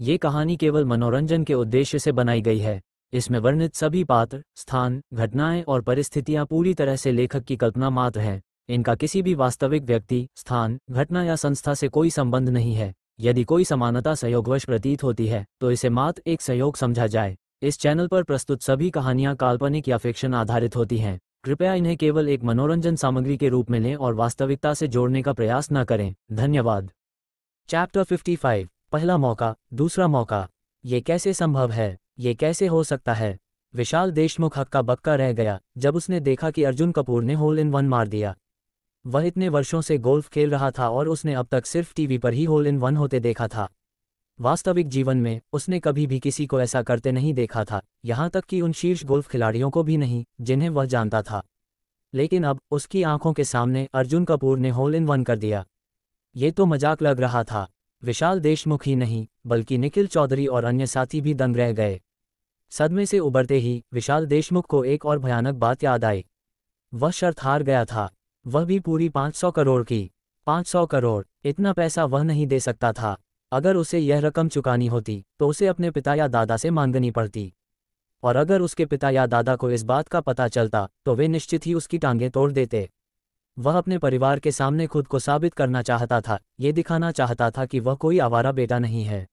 ये कहानी केवल मनोरंजन के उद्देश्य से बनाई गई है। इसमें वर्णित सभी पात्र, स्थान, घटनाएं और परिस्थितियां पूरी तरह से लेखक की कल्पना मात्र हैं। इनका किसी भी वास्तविक व्यक्ति, स्थान, घटना या संस्था से कोई संबंध नहीं है। यदि कोई समानता संयोगवश प्रतीत होती है तो इसे मात्र एक संयोग समझा जाए। इस चैनल पर प्रस्तुत सभी कहानियां काल्पनिक या फिक्शन आधारित होती हैं। कृपया इन्हें केवल एक मनोरंजन सामग्री के रूप में लें और वास्तविकता से जोड़ने का प्रयास न करें। धन्यवाद। चैप्टर 55। पहला मौका, दूसरा मौका। ये कैसे संभव है? ये कैसे हो सकता है? विशाल देशमुख हक्का बक्का रह गया जब उसने देखा कि अर्जुन कपूर ने होल इन वन मार दिया। वह इतने वर्षों से गोल्फ खेल रहा था और उसने अब तक सिर्फ टीवी पर ही होल इन वन होते देखा था। वास्तविक जीवन में उसने कभी भी किसी को ऐसा करते नहीं देखा था, यहाँ तक कि उन शीर्ष गोल्फ खिलाड़ियों को भी नहीं जिन्हें वह जानता था। लेकिन अब उसकी आंखों के सामने अर्जुन कपूर ने होल इन वन कर दिया। ये तो मजाक लग रहा था। विशाल देशमुख ही नहीं बल्कि निखिल चौधरी और अन्य साथी भी दंग रह गए। सदमे से उबरते ही विशाल देशमुख को एक और भयानक बात याद आई। वह शर्त हार गया था, वह भी पूरी 500 करोड़ की। 500 करोड़, इतना पैसा वह नहीं दे सकता था। अगर उसे यह रकम चुकानी होती तो उसे अपने पिता या दादा से मांगनी पड़ती, और अगर उसके पिता या दादा को इस बात का पता चलता तो वे निश्चित ही उसकी टांगें तोड़ देते। वह अपने परिवार के सामने खुद को साबित करना चाहता था, ये दिखाना चाहता था कि वह कोई आवारा बेटा नहीं है।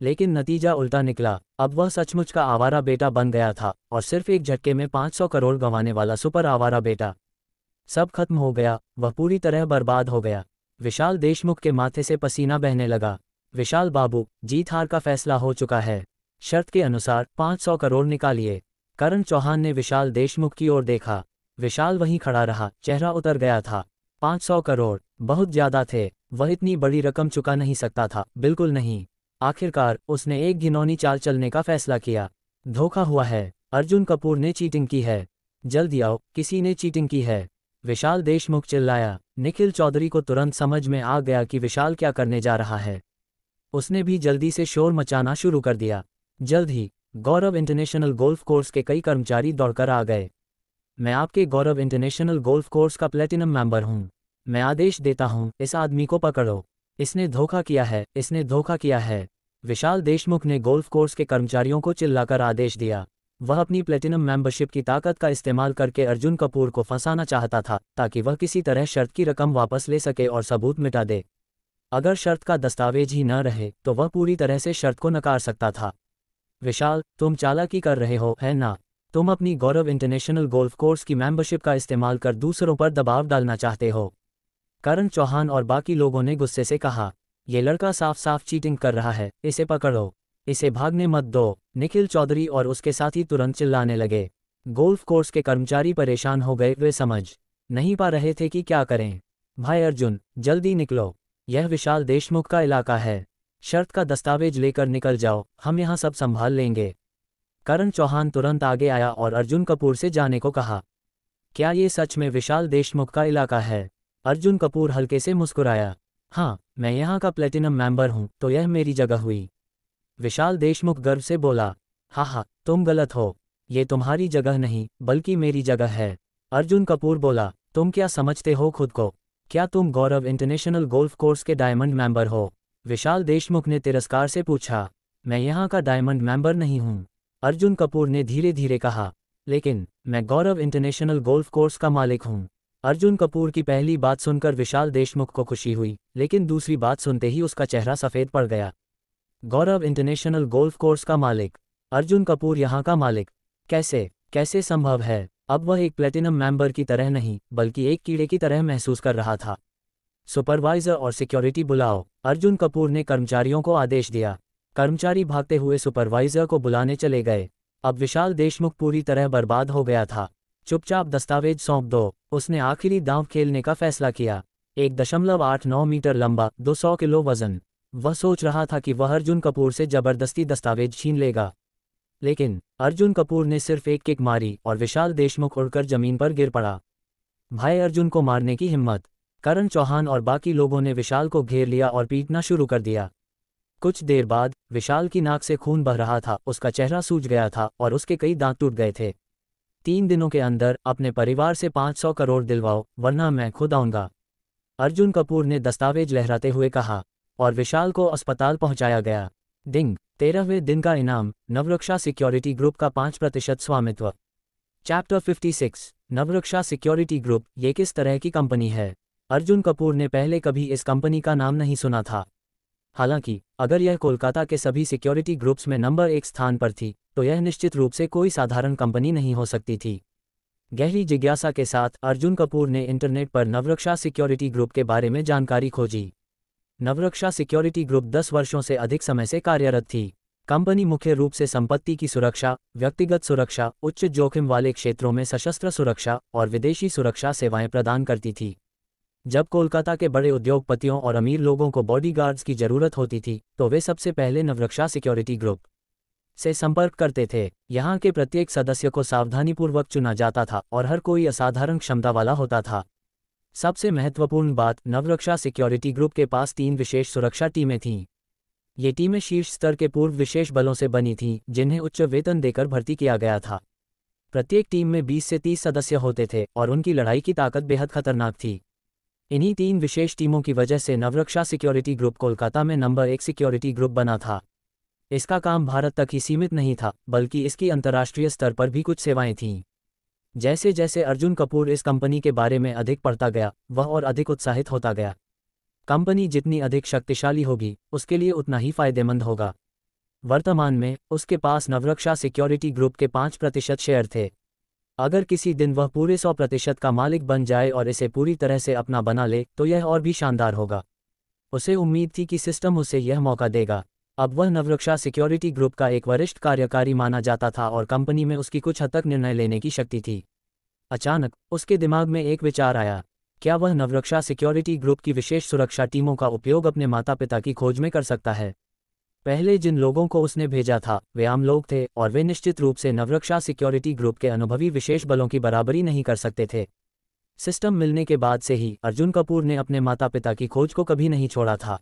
लेकिन नतीजा उल्टा निकला। अब वह सचमुच का आवारा बेटा बन गया था, और सिर्फ एक झटके में 500 करोड़ गंवाने वाला सुपर आवारा बेटा। सब खत्म हो गया, वह पूरी तरह बर्बाद हो गया। विशाल देशमुख के माथे से पसीना बहने लगा। विशाल बाबू, जीत हार का फैसला हो चुका है। शर्त के अनुसार 500 करोड़ निकालिए। करण चौहान ने विशाल देशमुख की ओर देखा। विशाल वहीं खड़ा रहा, चेहरा उतर गया था। 500 करोड़ बहुत ज्यादा थे। वह इतनी बड़ी रकम चुका नहीं सकता था, बिल्कुल नहीं। आखिरकार उसने एक घिनौनी चाल चलने का फैसला किया। धोखा हुआ है, अर्जुन कपूर ने चीटिंग की है। जल्दी आओ, किसी ने चीटिंग की है। विशाल देशमुख चिल्लाया। निखिल चौधरी को तुरंत समझ में आ गया कि विशाल क्या करने जा रहा है। उसने भी जल्दी से शोर मचाना शुरू कर दिया। जल्द ही गौरव इंटरनेशनल गोल्फ कोर्स के कई कर्मचारी दौड़कर आ गए। मैं आपके गौरव इंटरनेशनल गोल्फ कोर्स का प्लेटिनम मेंबर हूं। मैं आदेश देता हूं, इस आदमी को पकड़ो। इसने धोखा किया है, इसने धोखा किया है। विशाल देशमुख ने गोल्फ कोर्स के कर्मचारियों को चिल्लाकर आदेश दिया। वह अपनी प्लेटिनम मेंबरशिप की ताकत का इस्तेमाल करके अर्जुन कपूर को फंसाना चाहता था, ताकि वह किसी तरह शर्त की रकम वापस ले सके और सबूत मिटा दे। अगर शर्त का दस्तावेज ही न रहे तो वह पूरी तरह से शर्त को नकार सकता था। विशाल, तुम चालाकी कर रहे हो, है ना? तुम अपनी गौरव इंटरनेशनल गोल्फ कोर्स की मेंबरशिप का इस्तेमाल कर दूसरों पर दबाव डालना चाहते हो। करण चौहान और बाकी लोगों ने गुस्से से कहा, यह लड़का साफ साफ चीटिंग कर रहा है, इसे पकड़ो, इसे भागने मत दो। निखिल चौधरी और उसके साथी तुरंत चिल्लाने लगे। गोल्फ कोर्स के कर्मचारी परेशान हो गए, वे समझ नहीं पा रहे थे कि क्या करें। भाई अर्जुन, जल्दी निकलो, यह विशाल देशमुख का इलाका है। शर्त का दस्तावेज लेकर निकल जाओ, हम यहाँ सब संभाल लेंगे। करण चौहान तुरंत आगे आया और अर्जुन कपूर से जाने को कहा। क्या ये सच में विशाल देशमुख का इलाका है? अर्जुन कपूर हल्के से मुस्कुराया। हाँ, मैं यहाँ का प्लेटिनम मेंबर हूँ, तो यह मेरी जगह हुई। विशाल देशमुख गर्व से बोला। हाँ, तुम गलत हो, ये तुम्हारी जगह नहीं बल्कि मेरी जगह है। अर्जुन कपूर बोला, तुम क्या समझते हो खुद को? क्या तुम गौरव इंटरनेशनल गोल्फ कोर्स के डायमंड मेंबर हो? विशाल देशमुख ने तिरस्कार से पूछा। मैं यहाँ का डायमंड मेंबर नहीं हूँ, अर्जुन कपूर ने धीरे धीरे कहा। लेकिन मैं गौरव इंटरनेशनल गोल्फ कोर्स का मालिक हूँ। अर्जुन कपूर की पहली बात सुनकर विशाल देशमुख को खुशी हुई, लेकिन दूसरी बात सुनते ही उसका चेहरा सफ़ेद पड़ गया। गौरव इंटरनेशनल गोल्फ कोर्स का मालिक? अर्जुन कपूर यहाँ का मालिक? कैसे कैसे संभव है? अब वह एक प्लेटिनम मेंबर की तरह नहीं बल्कि एक कीड़े की तरह महसूस कर रहा था। सुपरवाइजर और सिक्योरिटी बुलाओ, अर्जुन कपूर ने कर्मचारियों को आदेश दिया। कर्मचारी भागते हुए सुपरवाइजर को बुलाने चले गए। अब विशाल देशमुख पूरी तरह बर्बाद हो गया था। चुपचाप दस्तावेज सौंप दो, उसने आखिरी दांव खेलने का फैसला किया। 1.89 मीटर लंबा, 200 किलो वजन। वह सोच रहा था कि वह अर्जुन कपूर से जबरदस्ती दस्तावेज छीन लेगा, लेकिन अर्जुन कपूर ने सिर्फ एक किक मारी और विशाल देशमुख उड़कर जमीन पर गिर पड़ा। भाई अर्जुन को मारने की हिम्मत! करण चौहान और बाकी लोगों ने विशाल को घेर लिया और पीटना शुरू कर दिया। कुछ देर बाद विशाल की नाक से खून बह रहा था, उसका चेहरा सूज गया था और उसके कई दांत टूट गए थे। 3 दिनों के अंदर अपने परिवार से 500 करोड़ दिलवाओ, वरना मैं खुद आऊंगा, अर्जुन कपूर ने दस्तावेज लहराते हुए कहा, और विशाल को अस्पताल पहुंचाया गया। डिंग, 13वें दिन का इनाम, नवरक्षा सिक्योरिटी ग्रुप का 5% स्वामित्व। चैप्टर 56, नवरक्षा सिक्योरिटी ग्रुप, ये किस तरह की कंपनी है? अर्जुन कपूर ने पहले कभी इस कंपनी का नाम नहीं सुना था। हालांकि अगर यह कोलकाता के सभी सिक्योरिटी ग्रुप्स में नंबर 1 स्थान पर थी, तो यह निश्चित रूप से कोई साधारण कंपनी नहीं हो सकती थी। गहरी जिज्ञासा के साथ अर्जुन कपूर ने इंटरनेट पर नवरक्षा सिक्योरिटी ग्रुप के बारे में जानकारी खोजी। नवरक्षा सिक्योरिटी ग्रुप 10 वर्षों से अधिक समय से कार्यरत थी। कंपनी मुख्य रूप से संपत्ति की सुरक्षा, व्यक्तिगत सुरक्षा, उच्च जोखिम वाले क्षेत्रों में सशस्त्र सुरक्षा और विदेशी सुरक्षा सेवाएं प्रदान करती थी। जब कोलकाता के बड़े उद्योगपतियों और अमीर लोगों को बॉडीगार्ड्स की जरूरत होती थी, तो वे सबसे पहले नवरक्षा सिक्योरिटी ग्रुप से संपर्क करते थे। यहाँ के प्रत्येक सदस्य को सावधानीपूर्वक चुना जाता था और हर कोई असाधारण क्षमता वाला होता था। सबसे महत्वपूर्ण बात, नवरक्षा सिक्योरिटी ग्रुप के पास 3 विशेष सुरक्षा टीमें थीं। ये टीमें शीर्ष स्तर के पूर्व विशेष बलों से बनी थीं, जिन्हें उच्च वेतन देकर भर्ती किया गया था। प्रत्येक टीम में 20 से 30 सदस्य होते थे और उनकी लड़ाई की ताकत बेहद खतरनाक थी। इन्हीं 3 विशेष टीमों की वजह से नवरक्षा सिक्योरिटी ग्रुप कोलकाता में नंबर 1 सिक्योरिटी ग्रुप बना था। इसका काम भारत तक ही सीमित नहीं था, बल्कि इसकी अंतर्राष्ट्रीय स्तर पर भी कुछ सेवाएं थीं। जैसे जैसे अर्जुन कपूर इस कंपनी के बारे में अधिक पढ़ता गया, वह और अधिक उत्साहित होता गया। कंपनी जितनी अधिक शक्तिशाली होगी, उसके लिए उतना ही फायदेमंद होगा। वर्तमान में उसके पास नवरक्षा सिक्योरिटी ग्रुप के 5% शेयर थे। अगर किसी दिन वह पूरे 100% का मालिक बन जाए और इसे पूरी तरह से अपना बना ले, तो यह और भी शानदार होगा। उसे उम्मीद थी कि सिस्टम उसे यह मौका देगा। अब वह नवरक्षा सिक्योरिटी ग्रुप का एक वरिष्ठ कार्यकारी माना जाता था और कंपनी में उसकी कुछ हद तक निर्णय लेने की शक्ति थी। अचानक उसके दिमाग में एक विचार आया। क्या वह नवरक्षा सिक्योरिटी ग्रुप की विशेष सुरक्षा टीमों का उपयोग अपने माता पिता की खोज में कर सकता है? पहले जिन लोगों को उसने भेजा था, वे आम लोग थे और वे निश्चित रूप से नवरक्षा सिक्योरिटी ग्रुप के अनुभवी विशेष बलों की बराबरी नहीं कर सकते थे। सिस्टम मिलने के बाद से ही अर्जुन कपूर ने अपने माता पिता की खोज को कभी नहीं छोड़ा था।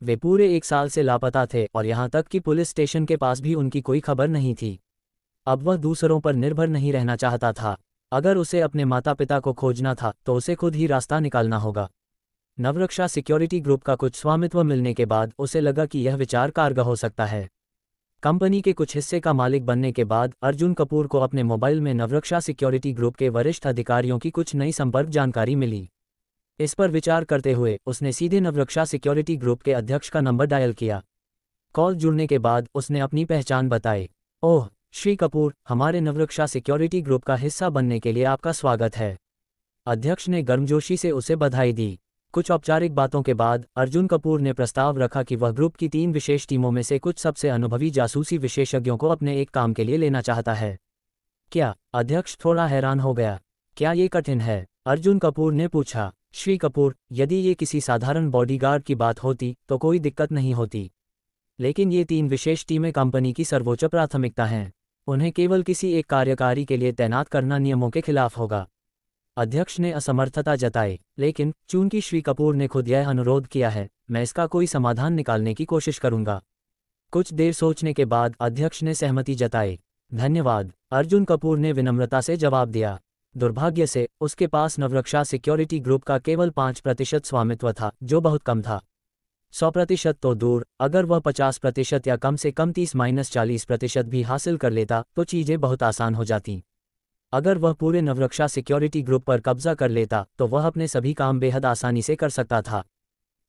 वे पूरे 1 साल से लापता थे और यहाँ तक कि पुलिस स्टेशन के पास भी उनकी कोई खबर नहीं थी। अब वह दूसरों पर निर्भर नहीं रहना चाहता था। अगर उसे अपने माता पिता को खोजना था, तो उसे खुद ही रास्ता निकालना होगा। नवरक्षा सिक्योरिटी ग्रुप का कुछ स्वामित्व मिलने के बाद उसे लगा कि यह विचार कारगर हो सकता है। कंपनी के कुछ हिस्से का मालिक बनने के बाद अर्जुन कपूर को अपने मोबाइल में नवरक्षा सिक्योरिटी ग्रुप के वरिष्ठ अधिकारियों की कुछ नई संपर्क जानकारी मिली। इस पर विचार करते हुए उसने सीधे नवरक्षा सिक्योरिटी ग्रुप के अध्यक्ष का नंबर डायल किया। कॉल जुड़ने के बाद उसने अपनी पहचान बताई। ओह श्री कपूर, हमारे नवरक्षा सिक्योरिटी ग्रुप का हिस्सा बनने के लिए आपका स्वागत है। अध्यक्ष ने गर्मजोशी से उसे बधाई दी। कुछ औपचारिक बातों के बाद अर्जुन कपूर ने प्रस्ताव रखा कि वह ग्रुप की 3 विशेष टीमों में से कुछ सबसे अनुभवी जासूसी विशेषज्ञों को अपने एक काम के लिए लेना चाहता है। क्या? अध्यक्ष थोड़ा हैरान हो गया। क्या ये कठिन है? अर्जुन कपूर ने पूछा। श्री कपूर, यदि ये किसी साधारण बॉडीगार्ड की बात होती तो कोई दिक्कत नहीं होती, लेकिन ये 3 विशेष टीमें कंपनी की सर्वोच्च प्राथमिकता हैं। उन्हें केवल किसी एक कार्यकारी के लिए तैनात करना नियमों के खिलाफ होगा। अध्यक्ष ने असमर्थता जताई। लेकिन चूंकि श्री कपूर ने खुद यह अनुरोध किया है, मैं इसका कोई समाधान निकालने की कोशिश करूंगा। कुछ देर सोचने के बाद अध्यक्ष ने सहमति जताई। धन्यवाद, अर्जुन कपूर ने विनम्रता से जवाब दिया। दुर्भाग्य से उसके पास नवरक्षा सिक्योरिटी ग्रुप का केवल 5% स्वामित्व था, जो बहुत कम था। 100% तो दूर, अगर वह 50% या कम से कम 30-40% भी हासिल कर लेता तो चीजें बहुत आसान हो जाती। अगर वह पूरे नवरक्षा सिक्योरिटी ग्रुप पर कब्जा कर लेता तो वह अपने सभी काम बेहद आसानी से कर सकता था।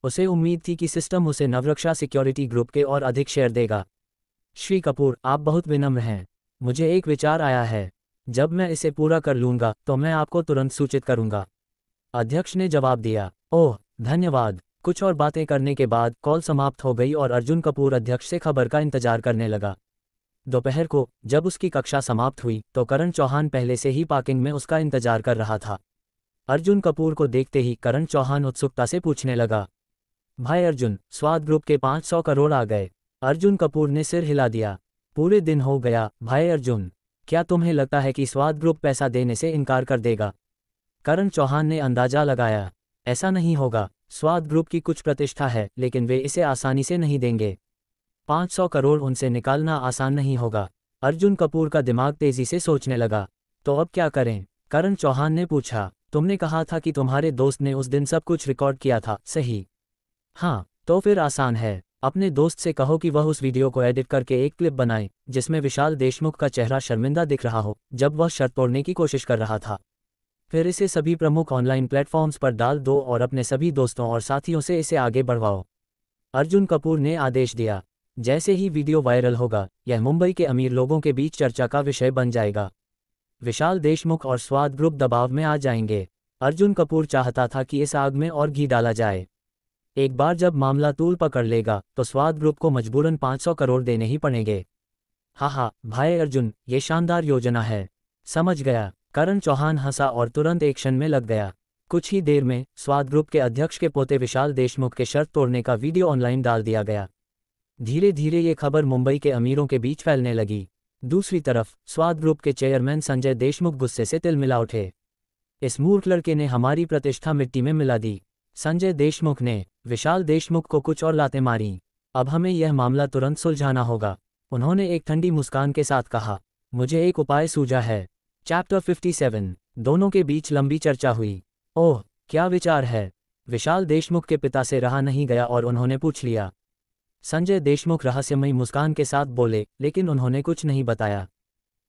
उसे उम्मीद थी कि सिस्टम उसे नवरक्षा सिक्योरिटी ग्रुप के और अधिक शेयर देगा। श्री कपूर, आप बहुत विनम्र हैं। मुझे एक विचार आया है। जब मैं इसे पूरा कर लूंगा तो मैं आपको तुरंत सूचित करूंगा, अध्यक्ष ने जवाब दिया। ओह धन्यवाद। कुछ और बातें करने के बाद कॉल समाप्त हो गई और अर्जुन कपूर अध्यक्ष से खबर का इंतजार करने लगा। दोपहर को जब उसकी कक्षा समाप्त हुई तो करण चौहान पहले से ही पार्किंग में उसका इंतजार कर रहा था। अर्जुन कपूर को देखते ही करण चौहान उत्सुकता से पूछने लगा, भाई अर्जुन, स्वाद ग्रुप के 500 करोड़ आ गए। अर्जुन कपूर ने सिर हिला दिया। पूरे दिन हो गया भाई अर्जुन, क्या तुम्हें लगता है कि स्वाद ग्रुप पैसा देने से इनकार कर देगा? करण चौहान ने अंदाजा लगाया। ऐसा नहीं होगा, स्वाद ग्रुप की कुछ प्रतिष्ठा है, लेकिन वे इसे आसानी से नहीं देंगे। 500 करोड़ उनसे निकालना आसान नहीं होगा। अर्जुन कपूर का दिमाग तेजी से सोचने लगा। तो अब क्या करें? करण चौहान ने पूछा। तुमने कहा था कि तुम्हारे दोस्त ने उस दिन सब कुछ रिकॉर्ड किया था, सही? हाँ, तो फिर आसान है। अपने दोस्त से कहो कि वह उस वीडियो को एडिट करके एक क्लिप बनाए जिसमें विशाल देशमुख का चेहरा शर्मिंदा दिख रहा हो जब वह शर्त तोड़ने की कोशिश कर रहा था। फिर इसे सभी प्रमुख ऑनलाइन प्लेटफॉर्म्स पर डाल दो और अपने सभी दोस्तों और साथियों से इसे आगे बढ़वाओ। अर्जुन कपूर ने आदेश दिया। जैसे ही वीडियो वायरल होगा, यह मुंबई के अमीर लोगों के बीच चर्चा का विषय बन जाएगा। विशाल देशमुख और स्वाद ग्रुप दबाव में आ जाएंगे। अर्जुन कपूर चाहता था कि इस आग में और घी डाला जाए। एक बार जब मामला तूल पकड़ लेगा तो स्वाद ग्रुप को मजबूरन 500 करोड़ देने ही पड़ेंगे। हाँ भाई अर्जुन, ये शानदार योजना है। समझ गया। करण चौहान हंसा और तुरंत एक्शन में लग गया। कुछ ही देर में स्वाद ग्रुप के अध्यक्ष के पोते विशाल देशमुख के शर्त तोड़ने का वीडियो ऑनलाइन डाल दिया गया। धीरे धीरे ये खबर मुंबई के अमीरों के बीच फैलने लगी। दूसरी तरफ स्वाद ग्रुप के चेयरमैन संजय देशमुख गुस्से से तिलमिला उठे। इस मूर्ख लड़के ने हमारी प्रतिष्ठा मिट्टी में मिला दी। संजय देशमुख ने विशाल देशमुख को कुछ और लातें मारी। अब हमें यह मामला तुरंत सुलझाना होगा। उन्होंने एक ठंडी मुस्कान के साथ कहा, मुझे एक उपाय सूझा है। चैप्टर 57। दोनों के बीच लंबी चर्चा हुई। ओह, क्या विचार है? विशाल देशमुख के पिता से रहा नहीं गया और उन्होंने पूछ लिया। संजय देशमुख रहस्यमयी मुस्कान के साथ बोले, लेकिन उन्होंने कुछ नहीं बताया।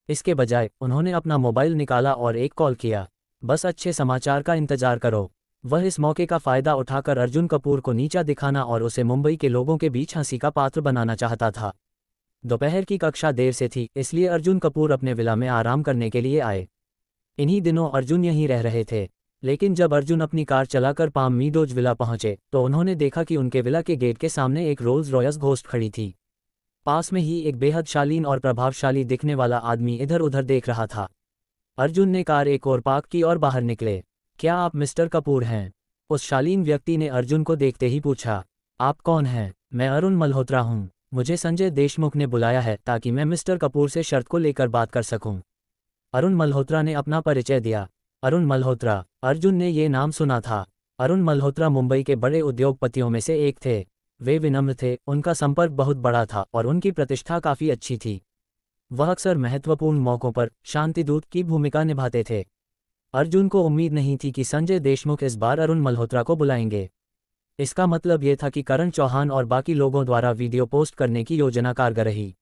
इसके बजाय उन्होंने अपना मोबाइल निकाला और एक कॉल किया। बस अच्छे समाचार का इंतजार करो। वह इस मौके का फायदा उठाकर अर्जुन कपूर को नीचा दिखाना और उसे मुंबई के लोगों के बीच हंसी का पात्र बनाना चाहता था। दोपहर की कक्षा देर से थी, इसलिए अर्जुन कपूर अपने विला में आराम करने के लिए आए। इन्हीं दिनों अर्जुन यहीं रह रहे थे, लेकिन जब अर्जुन अपनी कार चलाकर पाम मीडोज विला पहुंचे तो उन्होंने देखा कि उनके विला के गेट के सामने एक रोल्स रॉयस घोस्ट खड़ी थी। पास में ही एक बेहद शालीन और प्रभावशाली दिखने वाला आदमी इधर उधर देख रहा था। अर्जुन ने कार एक और पार्क की और बाहर निकले। क्या आप मिस्टर कपूर हैं? उस शालीन व्यक्ति ने अर्जुन को देखते ही पूछा। आप कौन हैं? मैं अरुण मल्होत्रा हूं। मुझे संजय देशमुख ने बुलाया है ताकि मैं मिस्टर कपूर से शर्त को लेकर बात कर सकूं। अरुण मल्होत्रा ने अपना परिचय दिया। अरुण मल्होत्रा, अर्जुन ने ये नाम सुना था। अरुण मल्होत्रा मुंबई के बड़े उद्योगपतियों में से एक थे। वे विनम्र थे, उनका संपर्क बहुत बड़ा था और उनकी प्रतिष्ठा काफ़ी अच्छी थी। वह अक्सर महत्वपूर्ण मौक़ों पर शांतिदूत की भूमिका निभाते थे। अर्जुन को उम्मीद नहीं थी कि संजय देशमुख इस बार अरुण मल्होत्रा को बुलाएंगे। इसका मतलब ये था कि करण चौहान और बाकी लोगों द्वारा वीडियो पोस्ट करने की योजना कारगर रही।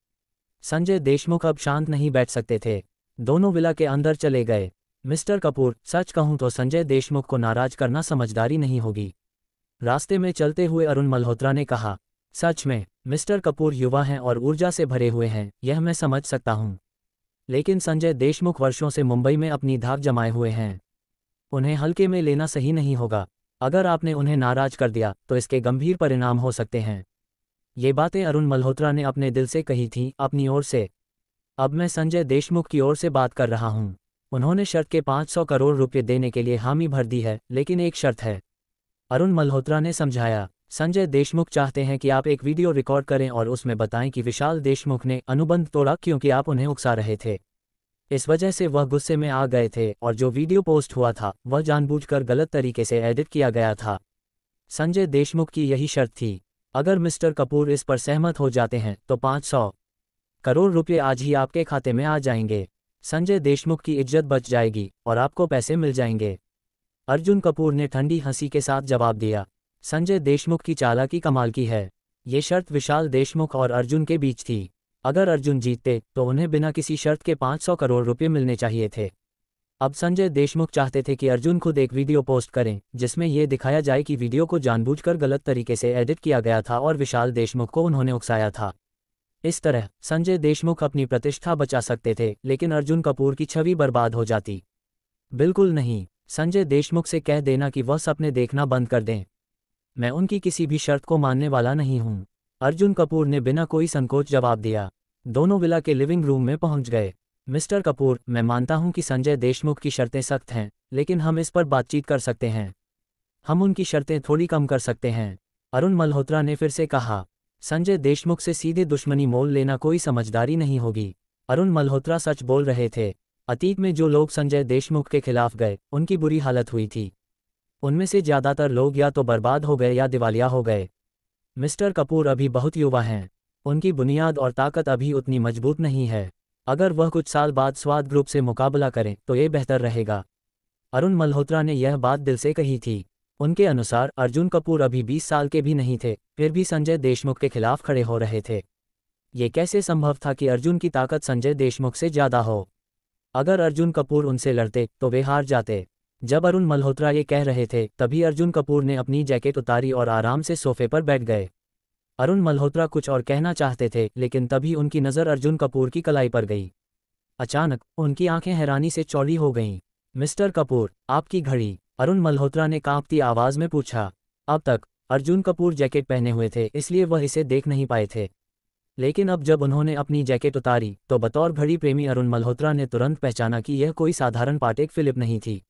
संजय देशमुख अब शांत नहीं बैठ सकते थे। दोनों विला के अंदर चले गए। मिस्टर कपूर, सच कहूं तो संजय देशमुख को नाराज करना समझदारी नहीं होगी। रास्ते में चलते हुए अरुण मल्होत्रा ने कहा। सच में, मिस्टर कपूर युवा हैं और ऊर्जा से भरे हुए हैं, यह मैं समझ सकता हूं। लेकिन संजय देशमुख वर्षों से मुंबई में अपनी धाक जमाए हुए हैं। उन्हें हल्के में लेना सही नहीं होगा। अगर आपने उन्हें नाराज कर दिया तो इसके गंभीर परिणाम हो सकते हैं। ये बातें अरुण मल्होत्रा ने अपने दिल से कही थीं, अपनी ओर से। अब मैं संजय देशमुख की ओर से बात कर रहा हूं। उन्होंने शर्त के 500 करोड़ रुपये देने के लिए हामी भर दी है, लेकिन एक शर्त है। अरुण मल्होत्रा ने समझाया। संजय देशमुख चाहते हैं कि आप एक वीडियो रिकॉर्ड करें और उसमें बताएं कि विशाल देशमुख ने अनुबंध तोड़ा क्योंकि आप उन्हें उकसा रहे थे। इस वजह से वह गुस्से में आ गए थे और जो वीडियो पोस्ट हुआ था वह जानबूझकर गलत तरीके से एडिट किया गया था। संजय देशमुख की यही शर्त थी। अगर मिस्टर कपूर इस पर सहमत हो जाते हैं तो 500 करोड़ रुपये आज ही आपके खाते में आ जाएंगे। संजय देशमुख की इज्जत बच जाएगी और आपको पैसे मिल जाएंगे। अर्जुन कपूर ने ठंडी हंसी के साथ जवाब दिया। संजय देशमुख की चालाकी कमाल की है। ये शर्त विशाल देशमुख और अर्जुन के बीच थी। अगर अर्जुन जीतते तो उन्हें बिना किसी शर्त के 500 करोड़ रुपये मिलने चाहिए थे। अब संजय देशमुख चाहते थे कि अर्जुन खुद एक वीडियो पोस्ट करें जिसमें यह दिखाया जाए कि वीडियो को जानबूझकर गलत तरीके से एडिट किया गया था और विशाल देशमुख को उन्होंने उकसाया था। इस तरह संजय देशमुख अपनी प्रतिष्ठा बचा सकते थे, लेकिन अर्जुन कपूर की छवि बर्बाद हो जाती। बिल्कुल नहीं। संजय देशमुख से कह देना कि वह सपने देखना बंद कर दें। मैं उनकी किसी भी शर्त को मानने वाला नहीं हूं। अर्जुन कपूर ने बिना कोई संकोच जवाब दिया। दोनों विला के लिविंग रूम में पहुंच गए। मिस्टर कपूर, मैं मानता हूं कि संजय देशमुख की शर्तें सख्त हैं, लेकिन हम इस पर बातचीत कर सकते हैं। हम उनकी शर्तें थोड़ी कम कर सकते हैं। अरुण मल्होत्रा ने फिर से कहा। संजय देशमुख से सीधे दुश्मनी मोल लेना कोई समझदारी नहीं होगी। अरुण मल्होत्रा सच बोल रहे थे। अतीत में जो लोग संजय देशमुख के खिलाफ गए उनकी बुरी हालत हुई थी। उनमें से ज़्यादातर लोग या तो बर्बाद हो गए या दिवालिया हो गए। मिस्टर कपूर अभी बहुत युवा हैं। उनकी बुनियाद और ताकत अभी उतनी मजबूत नहीं है। अगर वह कुछ साल बाद स्वाद ग्रुप से मुकाबला करें तो ये बेहतर रहेगा। अरुण मल्होत्रा ने यह बात दिल से कही थी। उनके अनुसार अर्जुन कपूर अभी 20 साल के भी नहीं थे, फिर भी संजय देशमुख के खिलाफ खड़े हो रहे थे। ये कैसे संभव था कि अर्जुन की ताकत संजय देशमुख से ज़्यादा हो? अगर अर्जुन कपूर उनसे लड़ते तो वे हार जाते। जब अरुण मल्होत्रा ये कह रहे थे तभी अर्जुन कपूर ने अपनी जैकेट उतारी और आराम से सोफे पर बैठ गए। अरुण मल्होत्रा कुछ और कहना चाहते थे, लेकिन तभी उनकी नज़र अर्जुन कपूर की कलाई पर गई। अचानक उनकी आंखें हैरानी से चौड़ी हो गईं। मिस्टर कपूर, आपकी घड़ी, अरुण मल्होत्रा ने कांपती आवाज़ में पूछा। अब तक अर्जुन कपूर जैकेट पहने हुए थे, इसलिए वह इसे देख नहीं पाए थे। लेकिन अब जब उन्होंने अपनी जैकेट उतारी तो बतौर घड़ी प्रेमी अरुण मल्होत्रा ने तुरंत पहचाना कि यह कोई साधारण पाटेक फिलिप नहीं थी।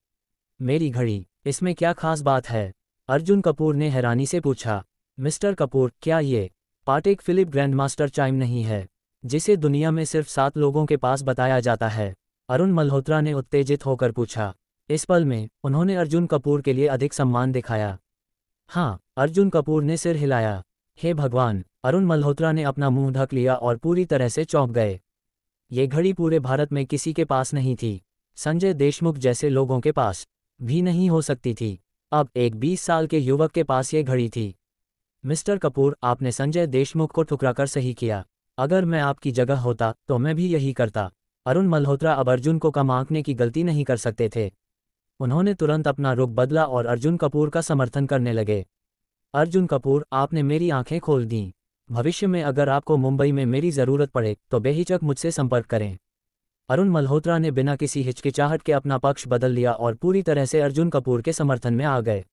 मेरी घड़ी, इसमें क्या खास बात है? अर्जुन कपूर ने हैरानी से पूछा। मिस्टर कपूर, क्या ये पाटेक फिलिप ग्रैंडमास्टर चाइम नहीं है, जिसे दुनिया में सिर्फ 7 लोगों के पास बताया जाता है? अरुण मल्होत्रा ने उत्तेजित होकर पूछा। इस पल में उन्होंने अर्जुन कपूर के लिए अधिक सम्मान दिखाया। हाँ, अर्जुन कपूर ने सिर हिलाया। हे भगवान! अरुण मल्होत्रा ने अपना मुंह ढक लिया और पूरी तरह से चौंक गए। ये घड़ी पूरे भारत में किसी के पास नहीं थी, संजय देशमुख जैसे लोगों के पास भी नहीं हो सकती थी। अब एक 20 साल के युवक के पास ये घड़ी थी। मिस्टर कपूर, आपने संजय देशमुख को ठुकराकर सही किया। अगर मैं आपकी जगह होता तो मैं भी यही करता। अरुण मल्होत्रा अब अर्जुन को कम आंकने की गलती नहीं कर सकते थे। उन्होंने तुरंत अपना रुख बदला और अर्जुन कपूर का समर्थन करने लगे। अर्जुन कपूर, आपने मेरी आंखें खोल दीं। भविष्य में अगर आपको मुंबई में मेरी ज़रूरत पड़े तो बेहिचक मुझसे संपर्क करें। अरुण मल्होत्रा ने बिना किसी हिचकिचाहट के अपना पक्ष बदल लिया और पूरी तरह से अर्जुन कपूर के समर्थन में आ गए।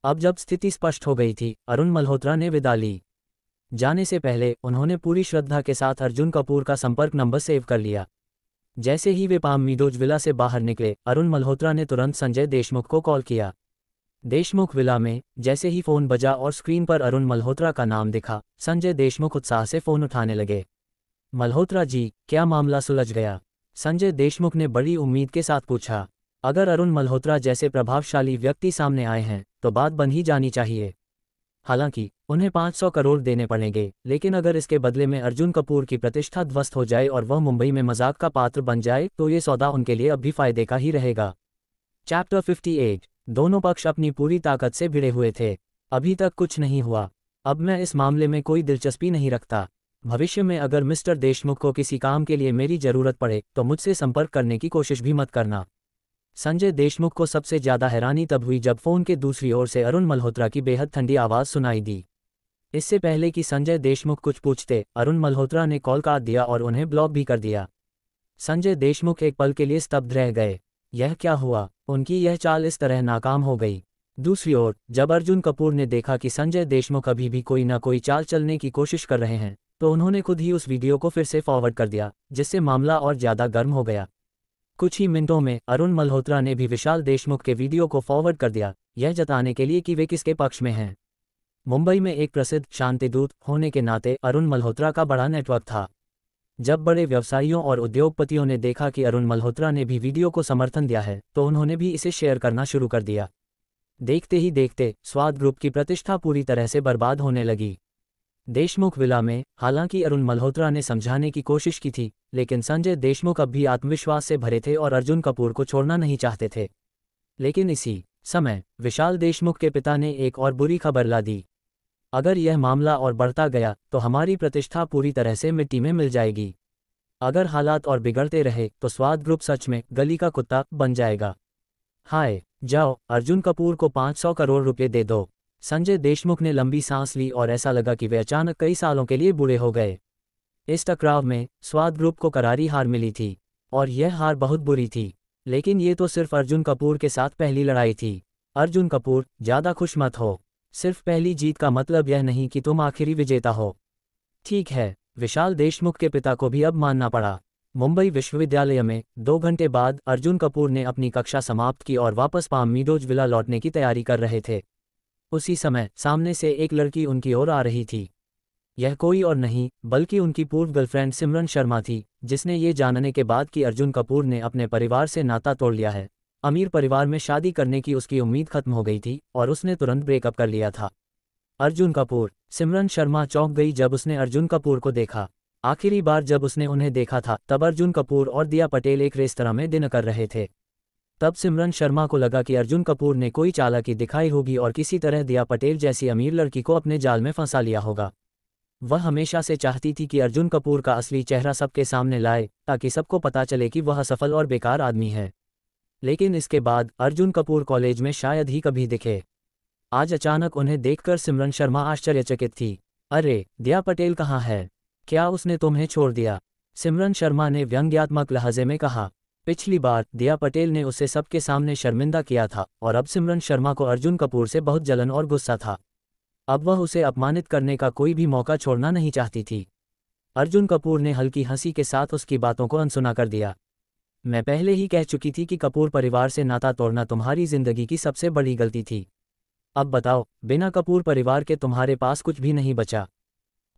अब जब स्थिति स्पष्ट हो गई थी, अरुण मल्होत्रा ने विदा ली। जाने से पहले उन्होंने पूरी श्रद्धा के साथ अर्जुन कपूर का संपर्क नंबर सेव कर लिया। जैसे ही वे पाम मीडोज विला से बाहर निकले, अरुण मल्होत्रा ने तुरंत संजय देशमुख को कॉल किया। देशमुख विला में जैसे ही फ़ोन बजा और स्क्रीन पर अरुण मल्होत्रा का नाम दिखा, संजय देशमुख उत्साह से फ़ोन उठाने लगे। मल्होत्रा जी, क्या मामला सुलझ गया? संजय देशमुख ने बड़ी उम्मीद के साथ पूछा। अगर अरुण मल्होत्रा जैसे प्रभावशाली व्यक्ति सामने आए हैं तो बात बन ही जानी चाहिए। हालांकि उन्हें 500 करोड़ देने पड़ेंगे, लेकिन अगर इसके बदले में अर्जुन कपूर की प्रतिष्ठा ध्वस्त हो जाए और वह मुंबई में मजाक का पात्र बन जाए तो ये सौदा उनके लिए अब भी फायदे का ही रहेगा। चैप्टर 58। दोनों पक्ष अपनी पूरी ताकत से भिड़े हुए थे। अभी तक कुछ नहीं हुआ। अब मैं इस मामले में कोई दिलचस्पी नहीं रखता। भविष्य में अगर मिस्टर देशमुख को किसी काम के लिए मेरी ज़रूरत पड़े तो मुझसे संपर्क करने की कोशिश भी मत करना। संजय देशमुख को सबसे ज़्यादा हैरानी तब हुई जब फ़ोन के दूसरी ओर से अरुण मल्होत्रा की बेहद ठंडी आवाज़ सुनाई दी। इससे पहले कि संजय देशमुख कुछ पूछते, अरुण मल्होत्रा ने कॉल काट दिया और उन्हें ब्लॉक भी कर दिया। संजय देशमुख एक पल के लिए स्तब्ध रह गए। यह क्या हुआ? उनकी यह चाल इस तरह नाकाम हो गई। दूसरी ओर जब अर्जुन कपूर ने देखा कि संजय देशमुख अभी भी कोई ना कोई चाल चलने की कोशिश कर रहे हैं, तो उन्होंने खुद ही उस वीडियो को फिर से फॉरवर्ड कर दिया, जिससे मामला और ज़्यादा गर्म हो गया। कुछ ही मिनटों में अरुण मल्होत्रा ने भी विशाल देशमुख के वीडियो को फॉरवर्ड कर दिया, यह जताने के लिए कि वे किसके पक्ष में हैं। मुंबई में एक प्रसिद्ध शांतिदूत होने के नाते अरुण मल्होत्रा का बड़ा नेटवर्क था। जब बड़े व्यवसायियों और उद्योगपतियों ने देखा कि अरुण मल्होत्रा ने भी वीडियो को समर्थन दिया है तो उन्होंने भी इसे शेयर करना शुरू कर दिया। देखते ही देखते स्वाद ग्रुप की प्रतिष्ठा पूरी तरह से बर्बाद होने लगी। देशमुख विला में हालांकि अरुण मल्होत्रा ने समझाने की कोशिश की थी, लेकिन संजय देशमुख अब भी आत्मविश्वास से भरे थे और अर्जुन कपूर को छोड़ना नहीं चाहते थे। लेकिन इसी समय विशाल देशमुख के पिता ने एक और बुरी खबर ला दी। अगर यह मामला और बढ़ता गया तो हमारी प्रतिष्ठा पूरी तरह से मिट्टी में मिल जाएगी। अगर हालात और बिगड़ते रहे तो स्वाद ग्रुप सच में गली का कुत्ता बन जाएगा। हाय, जाओ अर्जुन कपूर को 500 करोड़ रुपए दे दो। संजय देशमुख ने लंबी सांस ली और ऐसा लगा कि वे अचानक कई सालों के लिए बूढ़े हो गए। इस टकराव में स्वाद ग्रुप को करारी हार मिली थी और यह हार बहुत बुरी थी। लेकिन ये तो सिर्फ अर्जुन कपूर के साथ पहली लड़ाई थी। अर्जुन कपूर, ज़्यादा खुश मत हो। सिर्फ पहली जीत का मतलब यह नहीं कि तुम आखिरी विजेता हो। ठीक है, विशाल देशमुख के पिता को भी अब मानना पड़ा। मुंबई विश्वविद्यालय में 2 घंटे बाद अर्जुन कपूर ने अपनी कक्षा समाप्त की और वापस पाम मीडोज विला लौटने की तैयारी कर रहे थे। उसी समय सामने से एक लड़की उनकी ओर आ रही थी। यह कोई और नहीं बल्कि उनकी पूर्व गर्लफ्रेंड सिमरन शर्मा थी, जिसने ये जानने के बाद कि अर्जुन कपूर ने अपने परिवार से नाता तोड़ लिया है, अमीर परिवार में शादी करने की उसकी उम्मीद खत्म हो गई थी और उसने तुरंत ब्रेकअप कर लिया था। अर्जुन कपूर। सिमरन शर्मा चौंक गई जब उसने अर्जुन कपूर को देखा। आखिरी बार जब उसने उन्हें देखा था तब अर्जुन कपूर और दिया पटेल एक रेस्तरां में डिनर कर रहे थे। तब सिमरन शर्मा को लगा कि अर्जुन कपूर ने कोई चालाकी दिखाई होगी और किसी तरह दिया पटेल जैसी अमीर लड़की को अपने जाल में फंसा लिया होगा। वह हमेशा से चाहती थी कि अर्जुन कपूर का असली चेहरा सबके सामने लाए, ताकि सबको पता चले कि वह असफल और बेकार आदमी है। लेकिन इसके बाद अर्जुन कपूर कॉलेज में शायद ही कभी दिखे। आज अचानक उन्हें देखकर सिमरन शर्मा आश्चर्यचकित थी। अरे, दिया पटेल कहाँ है? क्या उसने तुम्हें छोड़ दिया? सिमरन शर्मा ने व्यंग्यात्मक लहजे में कहा। पिछली बार दिया पटेल ने उसे सबके सामने शर्मिंदा किया था और अब सिमरन शर्मा को अर्जुन कपूर से बहुत जलन और गुस्सा था। अब वह उसे अपमानित करने का कोई भी मौका छोड़ना नहीं चाहती थी। अर्जुन कपूर ने हल्की हंसी के साथ उसकी बातों को अनसुना कर दिया। मैं पहले ही कह चुकी थी कि कपूर परिवार से नाता तोड़ना तुम्हारी जिंदगी की सबसे बड़ी गलती थी। अब बताओ, बिना कपूर परिवार के तुम्हारे पास कुछ भी नहीं बचा।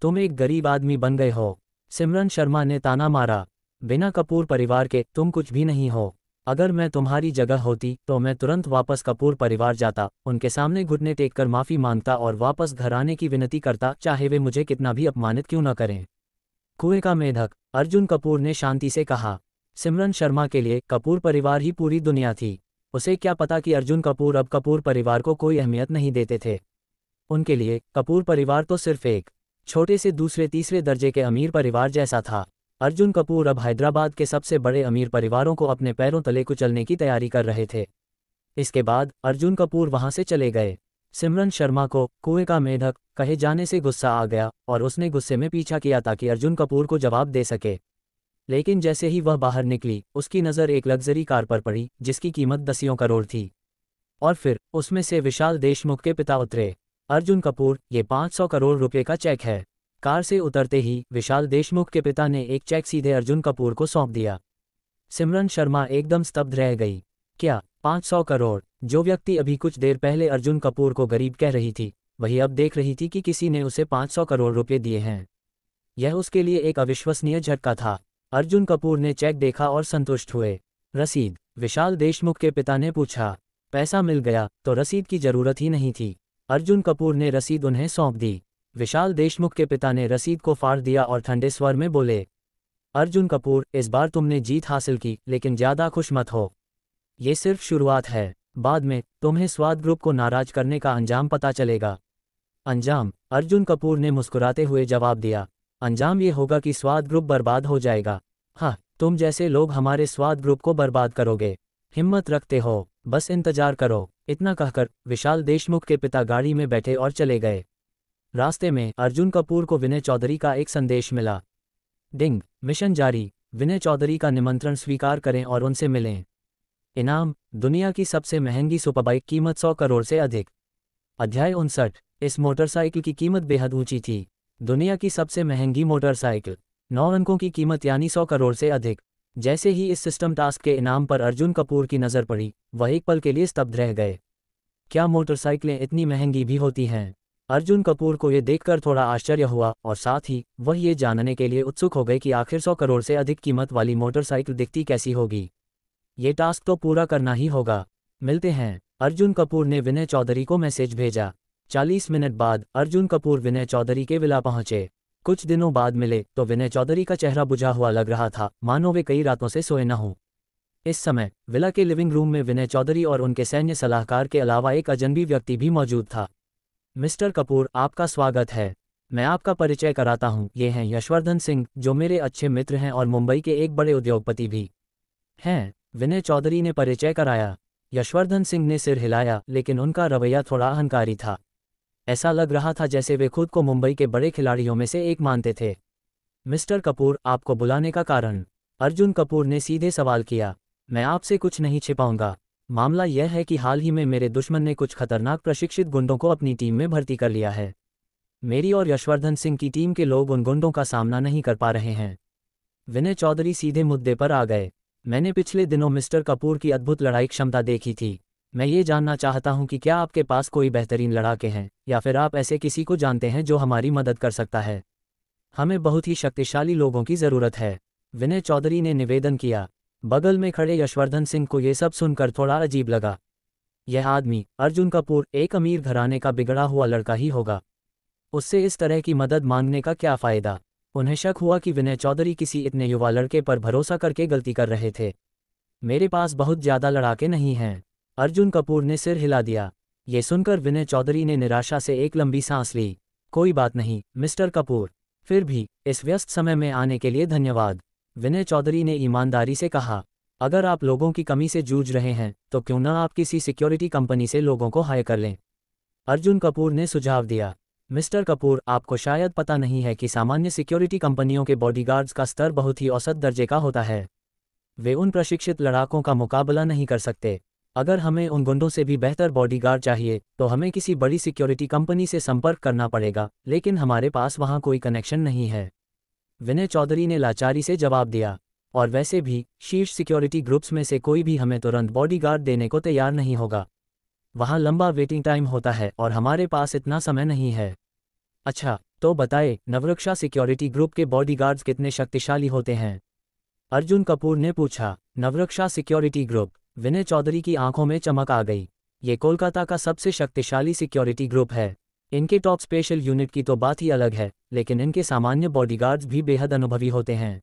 तुम एक गरीब आदमी बन गए हो। सिमरन शर्मा ने ताना मारा। बिना कपूर परिवार के तुम कुछ भी नहीं हो। अगर मैं तुम्हारी जगह होती तो मैं तुरंत वापस कपूर परिवार जाता, उनके सामने घुटने टेककर माफ़ी मांगता और वापस घर आने की विनती करता, चाहे वे मुझे कितना भी अपमानित क्यों न करें। कुएं का मेढक, अर्जुन कपूर ने शांति से कहा। सिमरन शर्मा के लिए कपूर परिवार ही पूरी दुनिया थी। उसे क्या पता कि अर्जुन कपूर अब कपूर परिवार को कोई अहमियत नहीं देते थे। उनके लिए कपूर परिवार तो सिर्फ एक छोटे से दूसरे तीसरे दर्जे के अमीर परिवार जैसा था। अर्जुन कपूर अब हैदराबाद के सबसे बड़े अमीर परिवारों को अपने पैरों तले कुचलने की तैयारी कर रहे थे। इसके बाद अर्जुन कपूर वहां से चले गए। सिमरन शर्मा को कुएं का मेढक कहे जाने से गुस्सा आ गया और उसने गुस्से में पीछा किया ताकि अर्जुन कपूर को जवाब दे सके। लेकिन जैसे ही वह बाहर निकली, उसकी नज़र एक लग्जरी कार पर पड़ी जिसकी कीमत दसियों करोड़ थी। और फिर उसमें से विशाल देशमुख के पिता उतरे। अर्जुन कपूर, ये 500 करोड़ रुपए का चेक है। कार से उतरते ही विशाल देशमुख के पिता ने एक चेक सीधे अर्जुन कपूर को सौंप दिया। सिमरन शर्मा एकदम स्तब्ध रह गई। क्या 500 करोड़? जो व्यक्ति अभी कुछ देर पहले अर्जुन कपूर को गरीब कह रही थी, वही अब देख रही थी कि किसी ने उसे 500 करोड़ रुपए दिए हैं। यह उसके लिए एक अविश्वसनीय झटका था। अर्जुन कपूर ने चेक देखा और संतुष्ट हुए। रसीद? विशाल देशमुख के पिता ने पूछा। पैसा मिल गया तो रसीद की जरूरत ही नहीं थी। अर्जुन कपूर ने रसीद उन्हें सौंप दी। विशाल देशमुख के पिता ने रसीद को फाड़ दिया और ठंडे स्वर में बोले, अर्जुन कपूर, इस बार तुमने जीत हासिल की, लेकिन ज्यादा खुश मत हो। ये सिर्फ शुरुआत है। बाद में तुम्हें स्वाद ग्रुप को नाराज करने का अंजाम पता चलेगा। अंजाम? अर्जुन कपूर ने मुस्कुराते हुए जवाब दिया। अंजाम ये होगा कि स्वाद ग्रुप बर्बाद हो जाएगा। हाँ, तुम जैसे लोग हमारे स्वाद ग्रुप को बर्बाद करोगे। हिम्मत रखते हो, बस इंतजार करो। इतना कहकर विशाल देशमुख के पिता गाड़ी में बैठे और चले गए। रास्ते में अर्जुन कपूर को विनय चौधरी का एक संदेश मिला। डिंग, मिशन जारी। विनय चौधरी का निमंत्रण स्वीकार करें और उनसे मिलें। इनाम, दुनिया की सबसे महंगी सुपरबाइक, कीमत 100 करोड़ से अधिक। अध्याय 59। इस मोटरसाइकिल की कीमत बेहद ऊंची थी। दुनिया की सबसे महंगी मोटरसाइकिल, 9 अंकों की कीमत यानी 100 करोड़ से अधिक। जैसे ही इस सिस्टम टास्क के इनाम पर अर्जुन कपूर की नज़र पड़ी, वह एक पल के लिए स्तब्ध रह गए। क्या मोटरसाइकिलें इतनी महंगी भी होती हैं? अर्जुन कपूर को ये देखकर थोड़ा आश्चर्य हुआ और साथ ही वह ये जानने के लिए उत्सुक हो गए कि आखिर 100 करोड़ से अधिक कीमत वाली मोटरसाइकिल दिखती कैसी होगी। ये टास्क तो पूरा करना ही होगा। मिलते हैं। अर्जुन कपूर ने विनय चौधरी को मैसेज भेजा। 40 मिनट बाद अर्जुन कपूर विनय चौधरी के विला पहुंचे। कुछ दिनों बाद मिले तो विनय चौधरी का चेहरा बुझा हुआ लग रहा था, मानो वे कई रातों से सोए न हों। इस समय विला के लिविंग रूम में विनय चौधरी और उनके सैन्य सलाहकार के अलावा एक अजनबी व्यक्ति भी मौजूद था। मिस्टर कपूर, आपका स्वागत है। मैं आपका परिचय कराता हूँ। ये हैं यशवर्धन सिंह, जो मेरे अच्छे मित्र हैं और मुंबई के एक बड़े उद्योगपति भी हैं। विनय चौधरी ने परिचय कराया। यशवर्धन सिंह ने सिर हिलाया, लेकिन उनका रवैया थोड़ा अहंकारी था। ऐसा लग रहा था जैसे वे खुद को मुंबई के बड़े खिलाड़ियों में से एक मानते थे। मिस्टर कपूर, आपको बुलाने का कारण? अर्जुन कपूर ने सीधे सवाल किया। मैं आपसे कुछ नहीं छिपाऊंगा। मामला यह है कि हाल ही में मेरे दुश्मन ने कुछ खतरनाक प्रशिक्षित गुंडों को अपनी टीम में भर्ती कर लिया है। मेरी और यशवर्धन सिंह की टीम के लोग उन गुंडों का सामना नहीं कर पा रहे हैं। विनय चौधरी सीधे मुद्दे पर आ गए। मैंने पिछले दिनों मिस्टर कपूर की अद्भुत लड़ाई क्षमता देखी थी। मैं ये जानना चाहता हूं कि क्या आपके पास कोई बेहतरीन लड़ाके हैं, या फिर आप ऐसे किसी को जानते हैं जो हमारी मदद कर सकता है। हमें बहुत ही शक्तिशाली लोगों की ज़रूरत है, विनय चौधरी ने निवेदन किया। बगल में खड़े यशवर्धन सिंह को ये सब सुनकर थोड़ा अजीब लगा। यह आदमी अर्जुन कपूर एक अमीर घराने का बिगड़ा हुआ लड़का ही होगा। उससे इस तरह की मदद मांगने का क्या फ़ायदा? उन्हें शक हुआ कि विनय चौधरी किसी इतने युवा लड़के पर भरोसा करके गलती कर रहे थे। मेरे पास बहुत ज़्यादा लड़ाके नहीं हैं। अर्जुन कपूर ने सिर हिला दिया। ये सुनकर विनय चौधरी ने निराशा से एक लंबी सांस ली। कोई बात नहीं मिस्टर कपूर, फिर भी इस व्यस्त समय में आने के लिए धन्यवाद, विनय चौधरी ने ईमानदारी से कहा। अगर आप लोगों की कमी से जूझ रहे हैं तो क्यों न आप किसी सिक्योरिटी कंपनी से लोगों को हायर कर लें, अर्जुन कपूर ने सुझाव दिया। मिस्टर कपूर, आपको शायद पता नहीं है कि सामान्य सिक्योरिटी कंपनियों के बॉडीगार्ड्स का स्तर बहुत ही औसत दर्जे का होता है। वे उन प्रशिक्षित लड़ाकों का मुकाबला नहीं कर सकते। अगर हमें उन गुंडों से भी बेहतर बॉडीगार्ड चाहिए तो हमें किसी बड़ी सिक्योरिटी कंपनी से संपर्क करना पड़ेगा, लेकिन हमारे पास वहां कोई कनेक्शन नहीं है, विनय चौधरी ने लाचारी से जवाब दिया। और वैसे भी शीर्ष सिक्योरिटी ग्रुप्स में से कोई भी हमें तुरंत बॉडीगार्ड देने को तैयार नहीं होगा। वहाँ लंबा वेटिंग टाइम होता है और हमारे पास इतना समय नहीं है। अच्छा, तो बताए नवरक्षा सिक्योरिटी ग्रुप के बॉडीगार्ड्स कितने शक्तिशाली होते हैं, अर्जुन कपूर ने पूछा। नवरक्षा सिक्योरिटी ग्रुप, विनय चौधरी की आंखों में चमक आ गई। ये कोलकाता का सबसे शक्तिशाली सिक्योरिटी ग्रुप है। इनके टॉप स्पेशल यूनिट की तो बात ही अलग है, लेकिन इनके सामान्य बॉडीगार्ड्स भी बेहद अनुभवी होते हैं,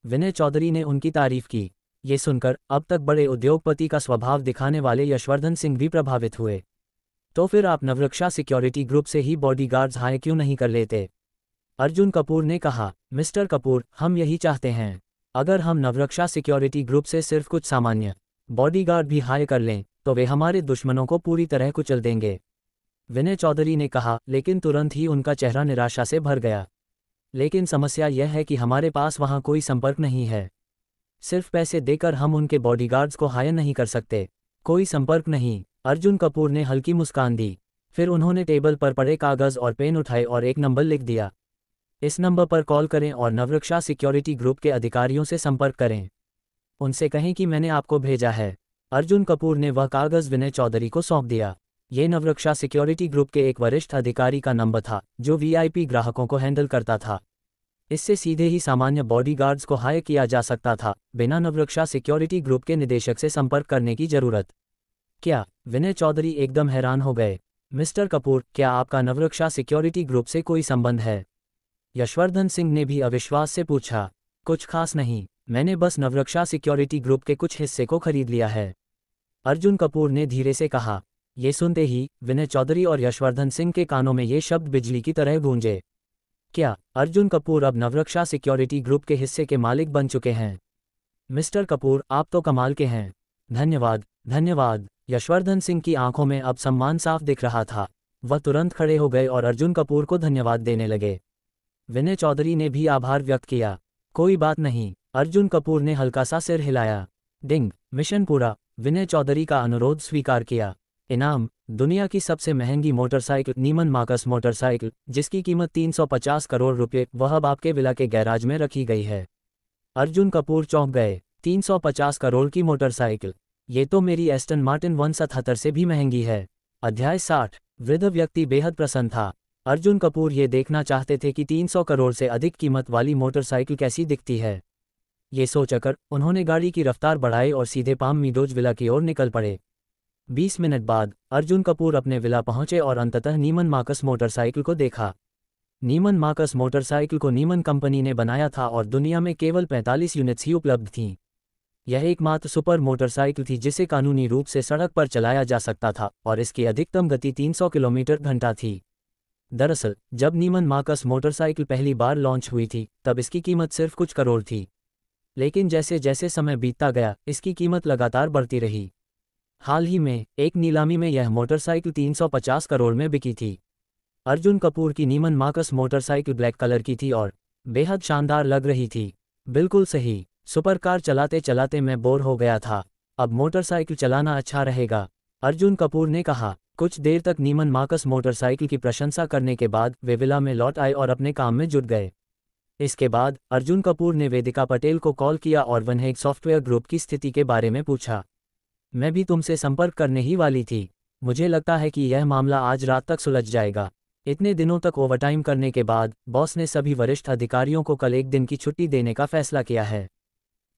विनय चौधरी ने उनकी तारीफ की। ये सुनकर अब तक बड़े उद्योगपति का स्वभाव दिखाने वाले यशवर्धन सिंह भी प्रभावित हुए। तो फिर आप नवरक्षा सिक्योरिटी ग्रुप से ही बॉडीगार्ड्स हायर क्यों नहीं कर लेते, अर्जुन कपूर ने कहा। मिस्टर कपूर, हम यही चाहते हैं। अगर हम नवरक्षा सिक्योरिटी ग्रुप से सिर्फ कुछ सामान्य बॉडीगार्ड भी हायर कर लें तो वे हमारे दुश्मनों को पूरी तरह कुचल देंगे, विनय चौधरी ने कहा। लेकिन तुरंत ही उनका चेहरा निराशा से भर गया। लेकिन समस्या यह है कि हमारे पास वहाँ कोई संपर्क नहीं है। सिर्फ पैसे देकर हम उनके बॉडीगार्ड्स को हायर नहीं कर सकते। कोई संपर्क नहीं, अर्जुन कपूर ने हल्की मुस्कान दी। फिर उन्होंने टेबल पर पड़े कागज़ और पेन उठाए और एक नंबर लिख दिया। इस नंबर पर कॉल करें और नवरक्षा सिक्योरिटी ग्रुप के अधिकारियों से संपर्क करें। उनसे कहें कि मैंने आपको भेजा है। अर्जुन कपूर ने वह कागज़ विनय चौधरी को सौंप दिया। ये नवरक्षा सिक्योरिटी ग्रुप के एक वरिष्ठ अधिकारी का नंबर था जो वीआईपी ग्राहकों को हैंडल करता था। इससे सीधे ही सामान्य बॉडीगार्ड्स को हायर किया जा सकता था, बिना नवरक्षा सिक्योरिटी ग्रुप के निदेशक से संपर्क करने की जरूरत। क्या, विनय चौधरी एकदम हैरान हो गए। मिस्टर कपूर, क्या आपका नवरक्षा सिक्योरिटी ग्रुप से कोई संबंध है, यशवर्धन सिंह ने भी अविश्वास से पूछा। कुछ खास नहीं, मैंने बस नवरक्षा सिक्योरिटी ग्रुप के कुछ हिस्से को खरीद लिया है, अर्जुन कपूर ने धीरे से कहा। ये सुनते ही विनय चौधरी और यशवर्धन सिंह के कानों में ये शब्द बिजली की तरह गूंजे। क्या, अर्जुन कपूर अब नवरक्षा सिक्योरिटी ग्रुप के हिस्से के मालिक बन चुके हैं? मिस्टर कपूर, आप तो कमाल के हैं। धन्यवाद, धन्यवाद। यशवर्धन सिंह की आंखों में अब सम्मान साफ दिख रहा था। वह तुरंत खड़े हो गए और अर्जुन कपूर को धन्यवाद देने लगे। विनय चौधरी ने भी आभार व्यक्त किया। कोई बात नहीं, अर्जुन कपूर ने हल्का सा सिर हिलाया। डिंग, मिशन पूरा, विनय चौधरी का अनुरोध स्वीकार किया। इनाम, दुनिया की सबसे महंगी मोटरसाइकिल नीमन मार्कस मोटरसाइकिल, जिसकी कीमत 350 करोड़ रुपये, वह अब आपके विला के गैराज में रखी गई है। अर्जुन कपूर चौंक गए। 350 करोड़ की मोटरसाइकिल, ये तो मेरी एस्टन मार्टिन 177 से भी महंगी है। अध्याय 60। वृद्ध व्यक्ति बेहद प्रसन्न था। अर्जुन कपूर ये देखना चाहते थे कि 300 करोड़ से अधिक कीमत वाली मोटरसाइकिल कैसी दिखती है। ये सोचकर उन्होंने गाड़ी की रफ्तार बढ़ाई और सीधे पाम मीडोज विला की ओर निकल पड़े। 20 मिनट बाद अर्जुन कपूर अपने विला पहुंचे और अंततः नीमन मार्कस मोटरसाइकिल को देखा। नीमन मार्कस मोटरसाइकिल को नीमन कंपनी ने बनाया था और दुनिया में केवल 45 यूनिट्स ही उपलब्ध थीं। यह एकमात्र सुपर मोटरसाइकिल थी जिसे कानूनी रूप से सड़क पर चलाया जा सकता था और इसकी अधिकतम गति 300 किलोमीटर घंटा थी। दरअसल जब नीमन मार्कस मोटरसाइकिल पहली बार लॉन्च हुई थी तब इसकी कीमत सिर्फ कुछ करोड़ थी, लेकिन जैसे जैसे समय बीतता गया इसकी कीमत लगातार बढ़ती रही। हाल ही में एक नीलामी में यह मोटरसाइकिल 350 करोड़ में बिकी थी। अर्जुन कपूर की नीमन मार्कस मोटरसाइकिल ब्लैक कलर की थी और बेहद शानदार लग रही थी। बिल्कुल सही, सुपर कार चलाते चलाते मैं बोर हो गया था, अब मोटरसाइकिल चलाना अच्छा रहेगा, अर्जुन कपूर ने कहा। कुछ देर तक नीमन मार्कस मोटरसाइकिल की प्रशंसा करने के बाद वे विला में लौट आए और अपने काम में जुट गए। इसके बाद अर्जुन कपूर ने वेदिका पटेल को कॉल किया और वनहेग सॉफ्टवेयर ग्रुप की स्थिति के बारे में पूछा। मैं भी तुमसे संपर्क करने ही वाली थी। मुझे लगता है कि यह मामला आज रात तक सुलझ जाएगा। इतने दिनों तक ओवरटाइम करने के बाद बॉस ने सभी वरिष्ठ अधिकारियों को कल एक दिन की छुट्टी देने का फैसला किया है,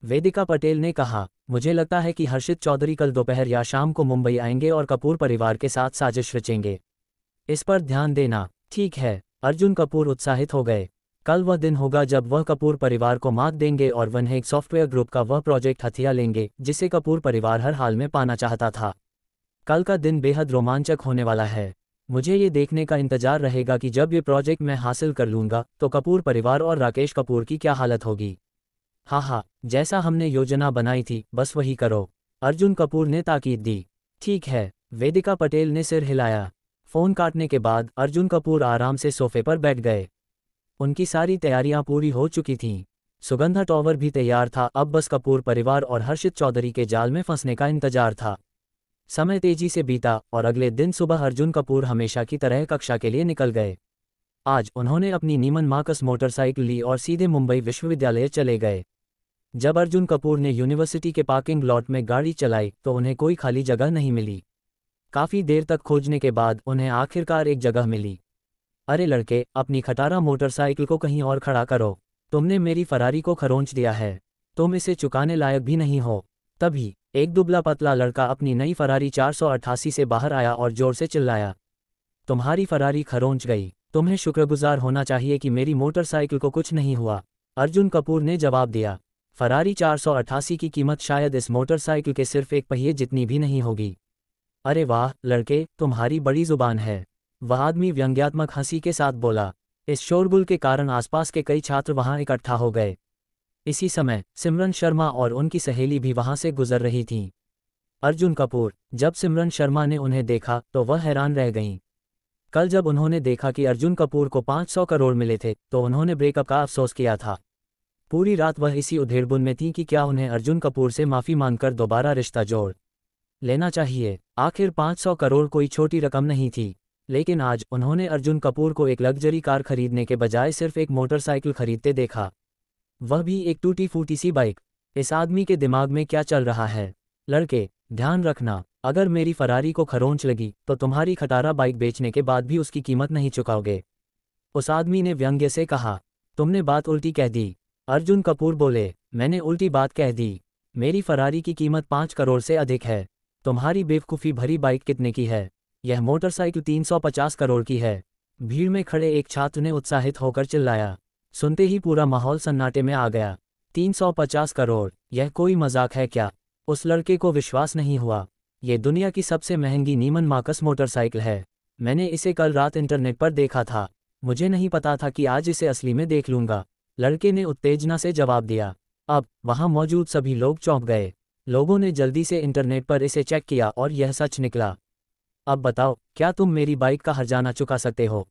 वेदिका पटेल ने कहा। मुझे लगता है कि हर्षित चौधरी कल दोपहर या शाम को मुंबई आएंगे और कपूर परिवार के साथ साजिश रचेंगे। इस पर ध्यान देना। ठीक है, अर्जुन कपूर उत्साहित हो गए। कल वह दिन होगा जब वह कपूर परिवार को मात देंगे और वनहेक सॉफ्टवेयर ग्रुप का वह प्रोजेक्ट हथिया लेंगे जिसे कपूर परिवार हर हाल में पाना चाहता था। कल का दिन बेहद रोमांचक होने वाला है। मुझे ये देखने का इंतजार रहेगा कि जब ये प्रोजेक्ट मैं हासिल कर लूँगा तो कपूर परिवार और राकेश कपूर की क्या हालत होगी। हाँ, जैसा हमने योजना बनाई थी बस वही करो, अर्जुन कपूर ने ताकीद दी। ठीक है, वेदिका पटेल ने सिर हिलाया। फ़ोन काटने के बाद अर्जुन कपूर आराम से सोफे पर बैठ गए। उनकी सारी तैयारियां पूरी हो चुकी थीं। सुगंधा टॉवर भी तैयार था, अब बस कपूर परिवार और हर्षित चौधरी के जाल में फंसने का इंतजार था। समय तेजी से बीता और अगले दिन सुबह अर्जुन कपूर हमेशा की तरह कक्षा के लिए निकल गए। आज उन्होंने अपनी नीमन मार्कस मोटरसाइकिल ली और सीधे मुंबई विश्वविद्यालय चले गए। जब अर्जुन कपूर ने यूनिवर्सिटी के पार्किंग लॉट में गाड़ी चलाई तो उन्हें कोई खाली जगह नहीं मिली। काफ़ी देर तक खोजने के बाद उन्हें आखिरकार एक जगह मिली। अरे लड़के, अपनी खटारा मोटरसाइकिल को कहीं और खड़ा करो, तुमने मेरी फरारी को खरोंच दिया है, तुम इसे चुकाने लायक भी नहीं हो। तभी एक दुबला पतला लड़का अपनी नई फरारी 488 से बाहर आया और जोर से चिल्लाया, तुम्हारी फरारी खरोंच गई, तुम्हें शुक्रगुजार होना चाहिए कि मेरी मोटरसाइकिल को कुछ नहीं हुआ। अर्जुन कपूर ने जवाब दिया, फरारी 488 की कीमत शायद इस मोटरसाइकिल के सिर्फ एक पहिए जितनी भी नहीं होगी। अरे वाह लड़के, तुम्हारी बड़ी जुबान है, वह आदमी व्यंग्यात्मक हंसी के साथ बोला। इस शोरगुल के कारण आसपास के कई छात्र वहां इकट्ठा हो गए। इसी समय सिमरन शर्मा और उनकी सहेली भी वहां से गुजर रही थीं। अर्जुन कपूर, जब सिमरन शर्मा ने उन्हें देखा तो वह हैरान रह गईं। कल जब उन्होंने देखा कि अर्जुन कपूर को 500 करोड़ मिले थे तो उन्होंने ब्रेकअप का अफसोस किया था। पूरी रात वह इसी उधेड़बुन में थी कि क्या उन्हें अर्जुन कपूर से माफ़ी मांगकर दोबारा रिश्ता जोड़ लेना चाहिए। आखिर 500 करोड़ कोई छोटी रकम नहीं थी, लेकिन आज उन्होंने अर्जुन कपूर को एक लग्जरी कार खरीदने के बजाय सिर्फ एक मोटरसाइकिल खरीदते देखा, वह भी एक टूटी फूटी सी बाइक। इस आदमी के दिमाग में क्या चल रहा है? लड़के, ध्यान रखना, अगर मेरी फरारी को खरोंच लगी तो तुम्हारी खटारा बाइक बेचने के बाद भी उसकी कीमत नहीं चुकाओगे, उस आदमी ने व्यंग्य से कहा। तुमने बात उल्टी कह दी, अर्जुन कपूर बोले। मैंने उल्टी बात कह दी, मेरी फरारी की कीमत 5 करोड़ से अधिक है। तुम्हारी बेवकूफ़ी भरी बाइक कितने की है? यह मोटरसाइकिल 350 करोड़ की है। भीड़ में खड़े एक छात्र ने उत्साहित होकर चिल्लाया। सुनते ही पूरा माहौल सन्नाटे में आ गया। 350 करोड़, यह कोई मजाक है क्या? उस लड़के को विश्वास नहीं हुआ। ये दुनिया की सबसे महंगी नीमन मार्कस मोटरसाइकिल है। मैंने इसे कल रात इंटरनेट पर देखा था, मुझे नहीं पता था कि आज इसे असली में देख लूँगा, लड़के ने उत्तेजना से जवाब दिया। अब वहाँ मौजूद सभी लोग चौंक गए। लोगों ने जल्दी से इंटरनेट पर इसे चेक किया और यह सच निकला। अब बताओ, क्या तुम मेरी बाइक का हर्जाना चुका सकते हो?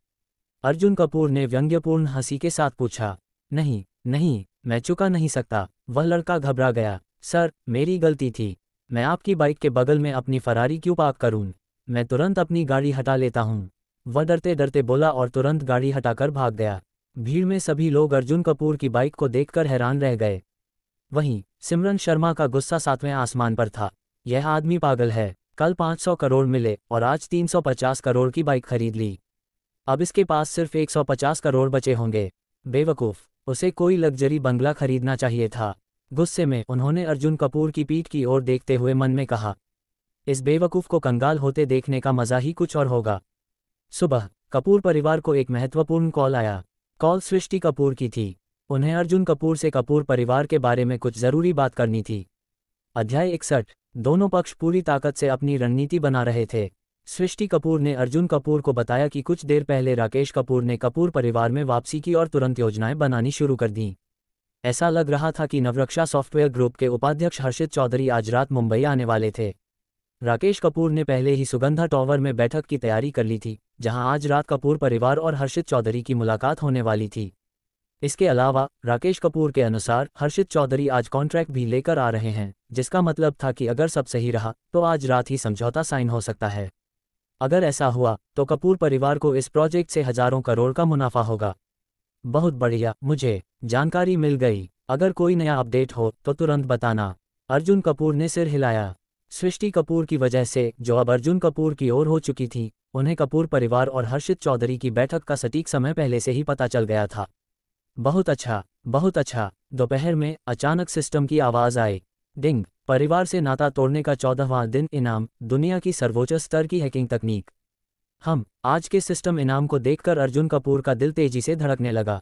अर्जुन कपूर ने व्यंग्यपूर्ण हंसी के साथ पूछा। नहीं नहीं, मैं चुका नहीं सकता, वह लड़का घबरा गया। सर, मेरी गलती थी, मैं आपकी बाइक के बगल में अपनी फरारी क्यों पार्क करूं? मैं तुरंत अपनी गाड़ी हटा लेता हूं, वह डरते डरते बोला और तुरंत गाड़ी हटाकर भाग गया। भीड़ में सभी लोग अर्जुन कपूर की बाइक को देखकर हैरान रह गए। वहीं सिमरन शर्मा का गुस्सा 7वें आसमान पर था। यह आदमी पागल है, कल 500 करोड़ मिले और आज 350 करोड़ की बाइक खरीद ली। अब इसके पास सिर्फ 150 करोड़ बचे होंगे। बेवकूफ़, उसे कोई लग्जरी बंगला खरीदना चाहिए था। गुस्से में उन्होंने अर्जुन कपूर की पीठ की ओर देखते हुए मन में कहा, इस बेवकूफ़ को कंगाल होते देखने का मज़ा ही कुछ और होगा। सुबह कपूर परिवार को एक महत्वपूर्ण कॉल आया। कॉल सृष्टि कपूर की थी। उन्हें अर्जुन कपूर से कपूर परिवार के बारे में कुछ ज़रूरी बात करनी थी। अध्याय 61। दोनों पक्ष पूरी ताकत से अपनी रणनीति बना रहे थे। सृष्टि कपूर ने अर्जुन कपूर को बताया कि कुछ देर पहले राकेश कपूर ने कपूर परिवार में वापसी की और तुरंत योजनाएं बनानी शुरू कर दीं। ऐसा लग रहा था कि नवरक्षा सॉफ्टवेयर ग्रुप के उपाध्यक्ष हर्षित चौधरी आज रात मुंबई आने वाले थे। राकेश कपूर ने पहले ही सुगंधा टॉवर में बैठक की तैयारी कर ली थी, जहां आज रात कपूर परिवार और हर्षित चौधरी की मुलाकात होने वाली थी। इसके अलावा राकेश कपूर के अनुसार हर्षित चौधरी आज कॉन्ट्रैक्ट भी लेकर आ रहे हैं, जिसका मतलब था कि अगर सब सही रहा तो आज रात ही समझौता साइन हो सकता है। अगर ऐसा हुआ तो कपूर परिवार को इस प्रोजेक्ट से हजारों करोड़ का मुनाफा होगा। बहुत बढ़िया, मुझे जानकारी मिल गई। अगर कोई नया अपडेट हो तो तुरंत बताना। अर्जुन कपूर ने सिर हिलाया। सृष्टि कपूर की वजह से जो अब अर्जुन कपूर की ओर हो चुकी थी, उन्हें कपूर परिवार और हर्षित चौधरी की बैठक का सटीक समय पहले से ही पता चल गया था। बहुत अच्छा, बहुत अच्छा। दोपहर में अचानक सिस्टम की आवाज़ आई। डिंग। परिवार से नाता तोड़ने का 14वां दिन इनाम, दुनिया की सर्वोच्च स्तर की हैकिंग तकनीक। आज के सिस्टम इनाम को देखकर अर्जुन कपूर का दिल तेजी से धड़कने लगा।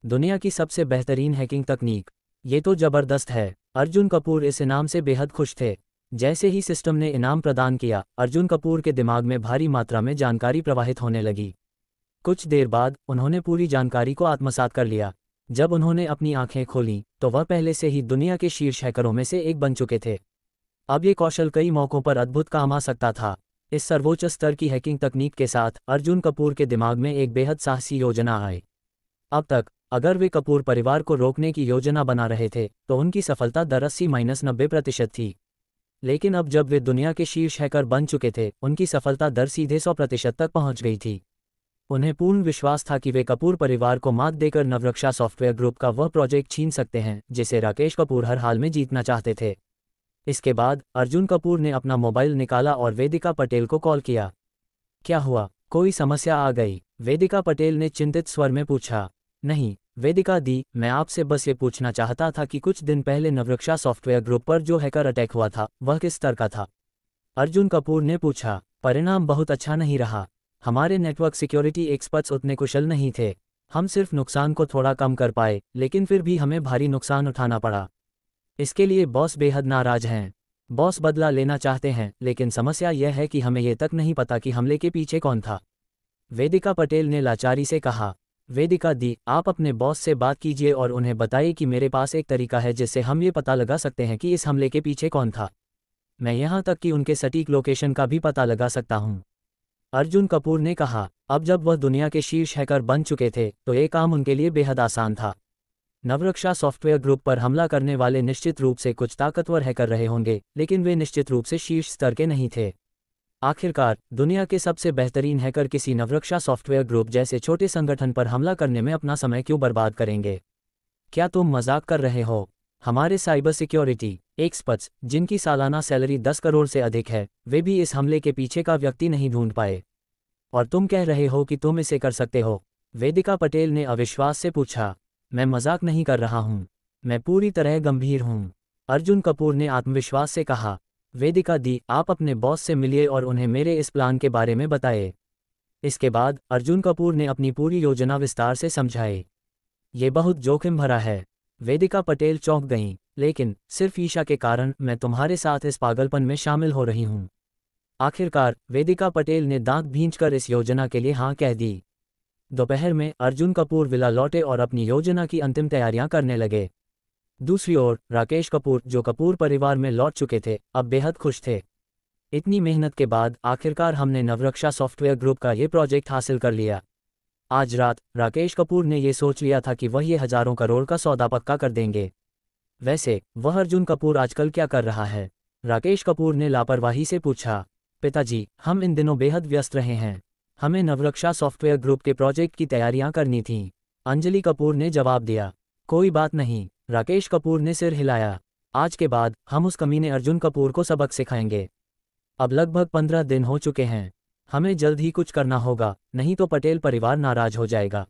दुनिया की सबसे बेहतरीन हैकिंग तकनीक, ये तो ज़बरदस्त है। अर्जुन कपूर इस इनाम से बेहद खुश थे। जैसे ही सिस्टम ने इनाम प्रदान किया, अर्जुन कपूर के दिमाग में भारी मात्रा में जानकारी प्रवाहित होने लगी। कुछ देर बाद उन्होंने पूरी जानकारी को आत्मसात कर लिया। जब उन्होंने अपनी आंखें खोलीं, तो वह पहले से ही दुनिया के शीर्ष हैकरों में से एक बन चुके थे। अब ये कौशल कई मौक़ों पर अद्भुत काम आ सकता था। इस सर्वोच्च स्तर की हैकिंग तकनीक के साथ अर्जुन कपूर के दिमाग में एक बेहद साहसी योजना आई। अब तक अगर वे कपूर परिवार को रोकने की योजना बना रहे थे, तो उनकी सफलता दर 80-90% थी। लेकिन अब जब वे दुनिया के शीर्ष हैकर बन चुके थे, उनकी सफलता दर सीधे 100% तक पहुंच गई थी। उन्हें पूर्ण विश्वास था कि वे कपूर परिवार को मात देकर नवरक्षा सॉफ्टवेयर ग्रुप का वह प्रोजेक्ट छीन सकते हैं जिसे राकेश कपूर हर हाल में जीतना चाहते थे। इसके बाद अर्जुन कपूर ने अपना मोबाइल निकाला और वेदिका पटेल को कॉल किया। क्या हुआ, कोई समस्या आ गई? वेदिका पटेल ने चिंतित स्वर में पूछा। नहीं वेदिका दी, मैं आपसे बस ये पूछना चाहता था कि कुछ दिन पहले नवरक्षा सॉफ्टवेयर ग्रुप पर जो हैकर अटैक हुआ था, वह किस स्तर का था? अर्जुन कपूर ने पूछा। परिणाम बहुत अच्छा नहीं रहा। हमारे नेटवर्क सिक्योरिटी एक्सपर्ट्स उतने कुशल नहीं थे। हम सिर्फ नुकसान को थोड़ा कम कर पाए, लेकिन फिर भी हमें भारी नुकसान उठाना पड़ा। इसके लिए बॉस बेहद नाराज हैं। बॉस बदला लेना चाहते हैं, लेकिन समस्या यह है कि हमें यह तक नहीं पता कि हमले के पीछे कौन था। वेदिका पटेल ने लाचारी से कहा। वेदिका दी, आप अपने बॉस से बात कीजिए और उन्हें बताइए कि मेरे पास एक तरीका है जिससे हम ये पता लगा सकते हैं कि इस हमले के पीछे कौन था। मैं यहाँ तक कि उनके सटीक लोकेशन का भी पता लगा सकता हूँ। अर्जुन कपूर ने कहा। अब जब वह दुनिया के शीर्ष हैकर बन चुके थे, तो ये काम उनके लिए बेहद आसान था। नवरक्षा सॉफ्टवेयर ग्रुप पर हमला करने वाले निश्चित रूप से कुछ ताकतवर हैकर रहे होंगे, लेकिन वे निश्चित रूप से शीर्ष स्तर के नहीं थे। आखिरकार दुनिया के सबसे बेहतरीन हैकर किसी नवरक्षा सॉफ्टवेयर ग्रुप जैसे छोटे संगठन पर हमला करने में अपना समय क्यों बर्बाद करेंगे? क्या तुम मजाक कर रहे हो? हमारे साइबर सिक्योरिटी एक्सपर्ट्स, जिनकी सालाना सैलरी 10 करोड़ से अधिक है, वे भी इस हमले के पीछे का व्यक्ति नहीं ढूंढ पाए। और तुम कह रहे हो कि तुम इसे कर सकते हो? वेदिका पटेल ने अविश्वास से पूछा। मैं मजाक नहीं कर रहा हूँ, मैं पूरी तरह गंभीर हूँ, अर्जुन कपूर ने आत्मविश्वास से कहा। वेदिका दी, आप अपने बॉस से मिलिए और उन्हें मेरे इस प्लान के बारे में बताएं। इसके बाद अर्जुन कपूर ने अपनी पूरी योजना विस्तार से समझाई। ये बहुत जोखिम भरा है। वेदिका पटेल चौंक गईं। लेकिन सिर्फ ईशा के कारण मैं तुम्हारे साथ इस पागलपन में शामिल हो रही हूँ। आखिरकार वेदिका पटेल ने दांत भींचकर इस योजना के लिए हाँ कह दी। दोपहर में अर्जुन कपूर विला लौटे और अपनी योजना की अंतिम तैयारियां करने लगे। दूसरी ओर राकेश कपूर, जो कपूर परिवार में लौट चुके थे, अब बेहद खुश थे। इतनी मेहनत के बाद आखिरकार हमने नवरक्षा सॉफ्टवेयर ग्रुप का ये प्रोजेक्ट हासिल कर लिया। आज रात राकेश कपूर ने ये सोच लिया था कि वह ये हजारों करोड़ का सौदा पक्का कर देंगे। वैसे वह अर्जुन कपूर आजकल क्या कर रहा है? राकेश कपूर ने लापरवाही से पूछा। पिताजी, हम इन दिनों बेहद व्यस्त रहे हैं। हमें नवरक्षा सॉफ्टवेयर ग्रुप के प्रोजेक्ट की तैयारियां करनी थीं, अंजलि कपूर ने जवाब दिया। कोई बात नहीं, राकेश कपूर ने सिर हिलाया। आज के बाद हम उस कमीने अर्जुन कपूर को सबक सिखाएंगे। अब लगभग 15 दिन हो चुके हैं। हमें जल्द ही कुछ करना होगा, नहीं तो पटेल परिवार नाराज हो जाएगा।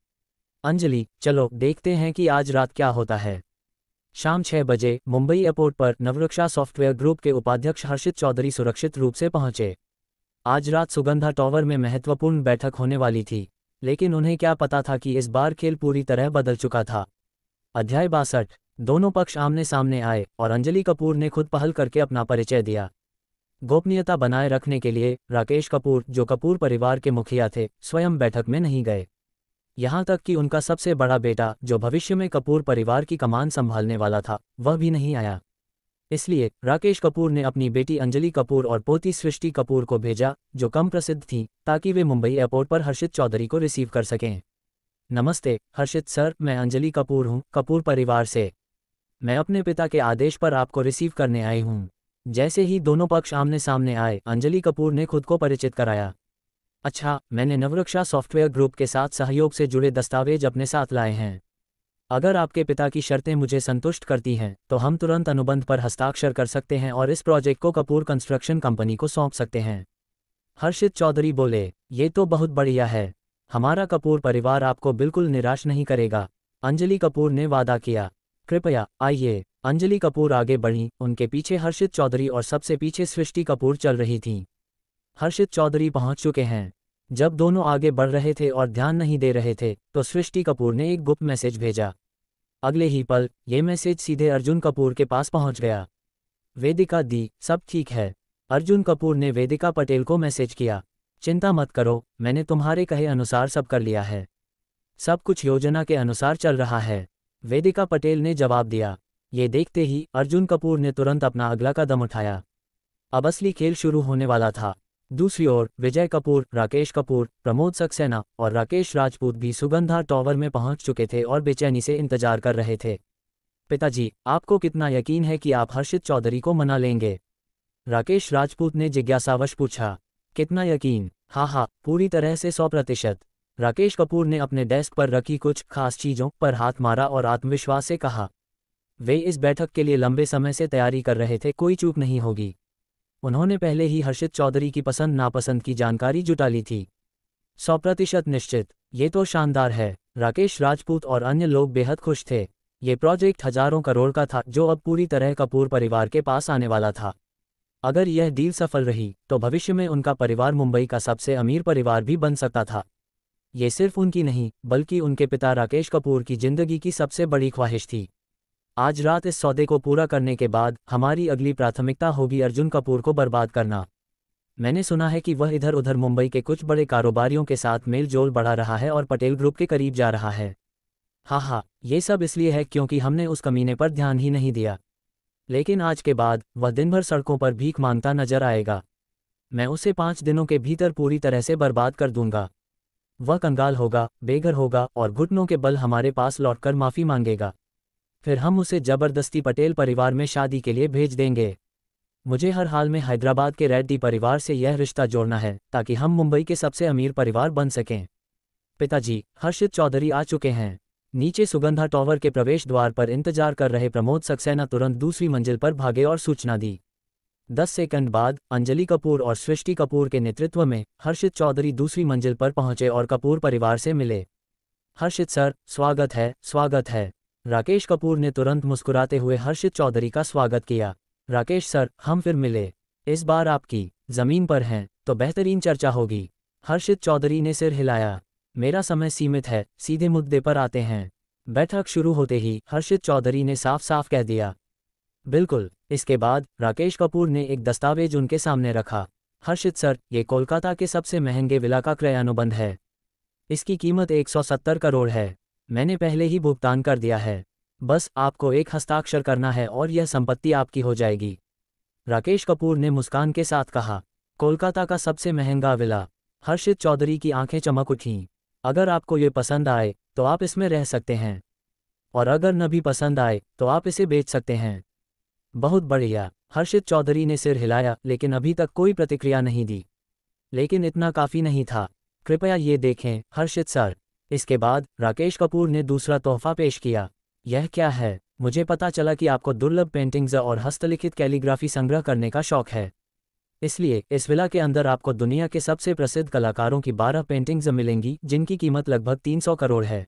अंजलि, चलो देखते हैं कि आज रात क्या होता है। शाम 6 बजे मुंबई एयरपोर्ट पर नवरक्षा सॉफ्टवेयर ग्रुप के उपाध्यक्ष हर्षित चौधरी सुरक्षित रूप से पहुंचे। आज रात सुगंधा टावर में महत्वपूर्ण बैठक होने वाली थी, लेकिन उन्हें क्या पता था कि इस बार खेल पूरी तरह बदल चुका था। अध्याय 62। दोनों पक्ष आमने सामने आए और अंजलि कपूर ने खुद पहल करके अपना परिचय दिया। गोपनीयता बनाए रखने के लिए राकेश कपूर, जो कपूर परिवार के मुखिया थे, स्वयं बैठक में नहीं गए। यहाँ तक कि उनका सबसे बड़ा बेटा, जो भविष्य में कपूर परिवार की कमान संभालने वाला था, वह भी नहीं आया। इसलिए राकेश कपूर ने अपनी बेटी अंजलि कपूर और पोती सृष्टि कपूर को भेजा, जो कम प्रसिद्ध थीं, ताकि वे मुंबई एयरपोर्ट पर हर्षित चौधरी को रिसीव कर सकें। नमस्ते हर्षित सर, मैं अंजलि कपूर हूँ, कपूर परिवार से। मैं अपने पिता के आदेश पर आपको रिसीव करने आई हूँ। जैसे ही दोनों पक्ष आमने सामने आए, अंजलि कपूर ने खुद को परिचित कराया। अच्छा, मैंने नवरक्षा सॉफ्टवेयर ग्रुप के साथ सहयोग से जुड़े दस्तावेज अपने साथ लाए हैं। अगर आपके पिता की शर्तें मुझे संतुष्ट करती हैं, तो हम तुरंत अनुबंध पर हस्ताक्षर कर सकते हैं और इस प्रोजेक्ट को कपूर कंस्ट्रक्शन कंपनी को सौंप सकते हैं। हर्षित चौधरी बोले, ये तो बहुत बढ़िया है। हमारा कपूर परिवार आपको बिल्कुल निराश नहीं करेगा, अंजलि कपूर ने वादा किया। कृपया आइए। अंजलि कपूर आगे बढ़ीं, उनके पीछे हर्षित चौधरी और सबसे पीछे सृष्टि कपूर चल रही थीं। हर्षित चौधरी पहुंच चुके हैं। जब दोनों आगे बढ़ रहे थे और ध्यान नहीं दे रहे थे तो सृष्टि कपूर ने एक गुप्त मैसेज भेजा। अगले ही पल ये मैसेज सीधे अर्जुन कपूर के पास पहुंच गया। वेदिका दी, सब ठीक है। अर्जुन कपूर ने वेदिका पटेल को मैसेज किया। चिंता मत करो, मैंने तुम्हारे कहे अनुसार सब कर लिया है। सब कुछ योजना के अनुसार चल रहा है, वेदिका पटेल ने जवाब दिया। ये देखते ही अर्जुन कपूर ने तुरंत अपना अगला कदम उठाया। अब असली खेल शुरू होने वाला था। दूसरी ओर विजय कपूर, राकेश कपूर, प्रमोद सक्सेना और राकेश राजपूत भी सुगंधा टॉवर में पहुंच चुके थे और बेचैनी से इंतजार कर रहे थे। पिताजी, आपको कितना यकीन है कि आप हर्षित चौधरी को मना लेंगे? राकेश राजपूत ने जिज्ञासावश पूछा। कितना यकीन? हाँ, पूरी तरह से 100%। राकेश कपूर ने अपने डेस्क पर रखी कुछ खास चीज़ों पर हाथ मारा और आत्मविश्वास से कहा। वे इस बैठक के लिए लंबे समय से तैयारी कर रहे थे, कोई चूक नहीं होगी। उन्होंने पहले ही हर्षित चौधरी की पसंद नापसंद की जानकारी जुटा ली थी। 100% निश्चित। ये तो शानदार है। राकेश राजपूत और अन्य लोग बेहद खुश थे। ये प्रोजेक्ट हजारों करोड़ का था जो अब पूरी तरह कपूर परिवार के पास आने वाला था। अगर यह डील सफल रही तो भविष्य में उनका परिवार मुंबई का सबसे अमीर परिवार भी बन सकता था। ये सिर्फ उनकी नहीं बल्कि उनके पिता राकेश कपूर की जिंदगी की सबसे बड़ी ख्वाहिश थी। आज रात इस सौदे को पूरा करने के बाद हमारी अगली प्राथमिकता होगी अर्जुन कपूर को बर्बाद करना। मैंने सुना है कि वह इधर उधर मुंबई के कुछ बड़े कारोबारियों के साथ मेल जोल बढ़ा रहा है और पटेल ग्रुप के करीब जा रहा है। हाँ, ये सब इसलिए है क्योंकि हमने उस कमीने पर ध्यान ही नहीं दिया। लेकिन आज के बाद वह दिन भर सड़कों पर भीख मांगता नजर आएगा। मैं उसे 5 दिनों के भीतर पूरी तरह से बर्बाद कर दूंगा। वह कंगाल होगा, बेघर होगा और घुटनों के बल हमारे पास लौटकर माफ़ी मांगेगा। फिर हम उसे जबरदस्ती पटेल परिवार में शादी के लिए भेज देंगे। मुझे हर हाल में हैदराबाद के रेड्डी परिवार से यह रिश्ता जोड़ना है ताकि हम मुंबई के सबसे अमीर परिवार बन सकें। पिताजी, हर्षित चौधरी आ चुके हैं। नीचे सुगंधा टॉवर के प्रवेश द्वार पर इंतजार कर रहे प्रमोद सक्सेना तुरंत दूसरी मंजिल पर भागे और सूचना दी। 10 सेकंड बाद अंजलि कपूर और सृष्टि कपूर के नेतृत्व में हर्षित चौधरी दूसरी मंजिल पर पहुंचे और कपूर परिवार से मिले। हर्षित सर, स्वागत है, स्वागत है। राकेश कपूर ने तुरंत मुस्कुराते हुए हर्षित चौधरी का स्वागत किया। राकेश सर, हम फिर मिले। इस बार आपकी जमीन पर हैं तो बेहतरीन चर्चा होगी। हर्षित चौधरी ने सिर हिलाया। मेरा समय सीमित है, सीधे मुद्दे पर आते हैं। बैठक शुरू होते ही हर्षित चौधरी ने साफ साफ कह दिया। बिल्कुल। इसके बाद राकेश कपूर ने एक दस्तावेज उनके सामने रखा। हर्षित सर, ये कोलकाता के सबसे महंगे विला का क्रय अनुबंध है। इसकी कीमत 170 करोड़ है। मैंने पहले ही भुगतान कर दिया है। बस आपको एक हस्ताक्षर करना है और यह संपत्ति आपकी हो जाएगी। राकेश कपूर ने मुस्कान के साथ कहा। कोलकाता का सबसे महंगा विला। हर्षित चौधरी की आंखें चमक उठीं। अगर आपको ये पसंद आए तो आप इसमें रह सकते हैं, और अगर न भी पसंद आए तो आप इसे बेच सकते हैं। बहुत बढ़िया। हर्षित चौधरी ने सिर हिलाया लेकिन अभी तक कोई प्रतिक्रिया नहीं दी। लेकिन इतना काफ़ी नहीं था। कृपया ये देखें हर्षित सर। इसके बाद राकेश कपूर ने दूसरा तोहफा पेश किया। यह क्या है? मुझे पता चला कि आपको दुर्लभ पेंटिंग्स और हस्तलिखित कैलीग्राफी संग्रह करने का शौक है। इसलिए इस विला के अंदर आपको दुनिया के सबसे प्रसिद्ध कलाकारों की 12 पेंटिंग्स मिलेंगी जिनकी कीमत लगभग 300 करोड़ है।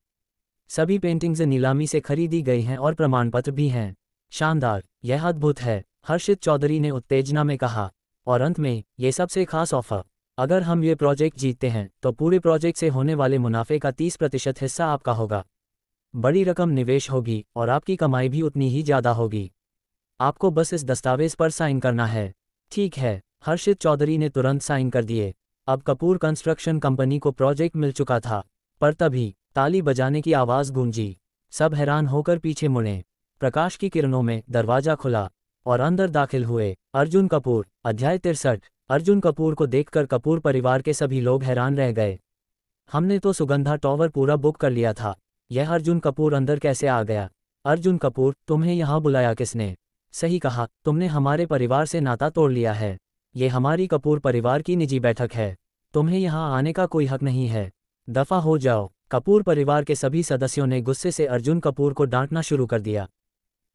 सभी पेंटिंग्स नीलामी से खरीदी गई हैं और प्रमाणपत्र भी हैं। शानदार, यह अद्भुत है, हर्षित चौधरी ने उत्तेजना में कहा। और अंत में ये सबसे खास ऑफर। अगर हम ये प्रोजेक्ट जीतते हैं तो पूरे प्रोजेक्ट से होने वाले मुनाफे का 30% हिस्सा आपका होगा। बड़ी रकम निवेश होगी और आपकी कमाई भी उतनी ही ज़्यादा होगी। आपको बस इस दस्तावेज पर साइन करना है। ठीक है। हर्षित चौधरी ने तुरंत साइन कर दिए। अब कपूर कंस्ट्रक्शन कंपनी को प्रोजेक्ट मिल चुका था। पर तभी ताली बजाने की आवाज़ गूंजी। सब हैरान होकर पीछे मुड़े। प्रकाश की किरणों में दरवाजा खुला और अंदर दाखिल हुए अर्जुन कपूर। अध्याय 63। अर्जुन कपूर को देखकर कपूर परिवार के सभी लोग हैरान रह गए। हमने तो सुगंधा टॉवर पूरा बुक कर लिया था। यह अर्जुन कपूर अंदर कैसे आ गया? अर्जुन कपूर, तुम्हें यहाँ बुलाया किसने? सही कहा, तुमने हमारे परिवार से नाता तोड़ लिया है। ये हमारी कपूर परिवार की निजी बैठक है। तुम्हें यहाँ आने का कोई हक नहीं है। दफा हो जाओ। कपूर परिवार के सभी सदस्यों ने गुस्से से अर्जुन कपूर को डांटना शुरू कर दिया।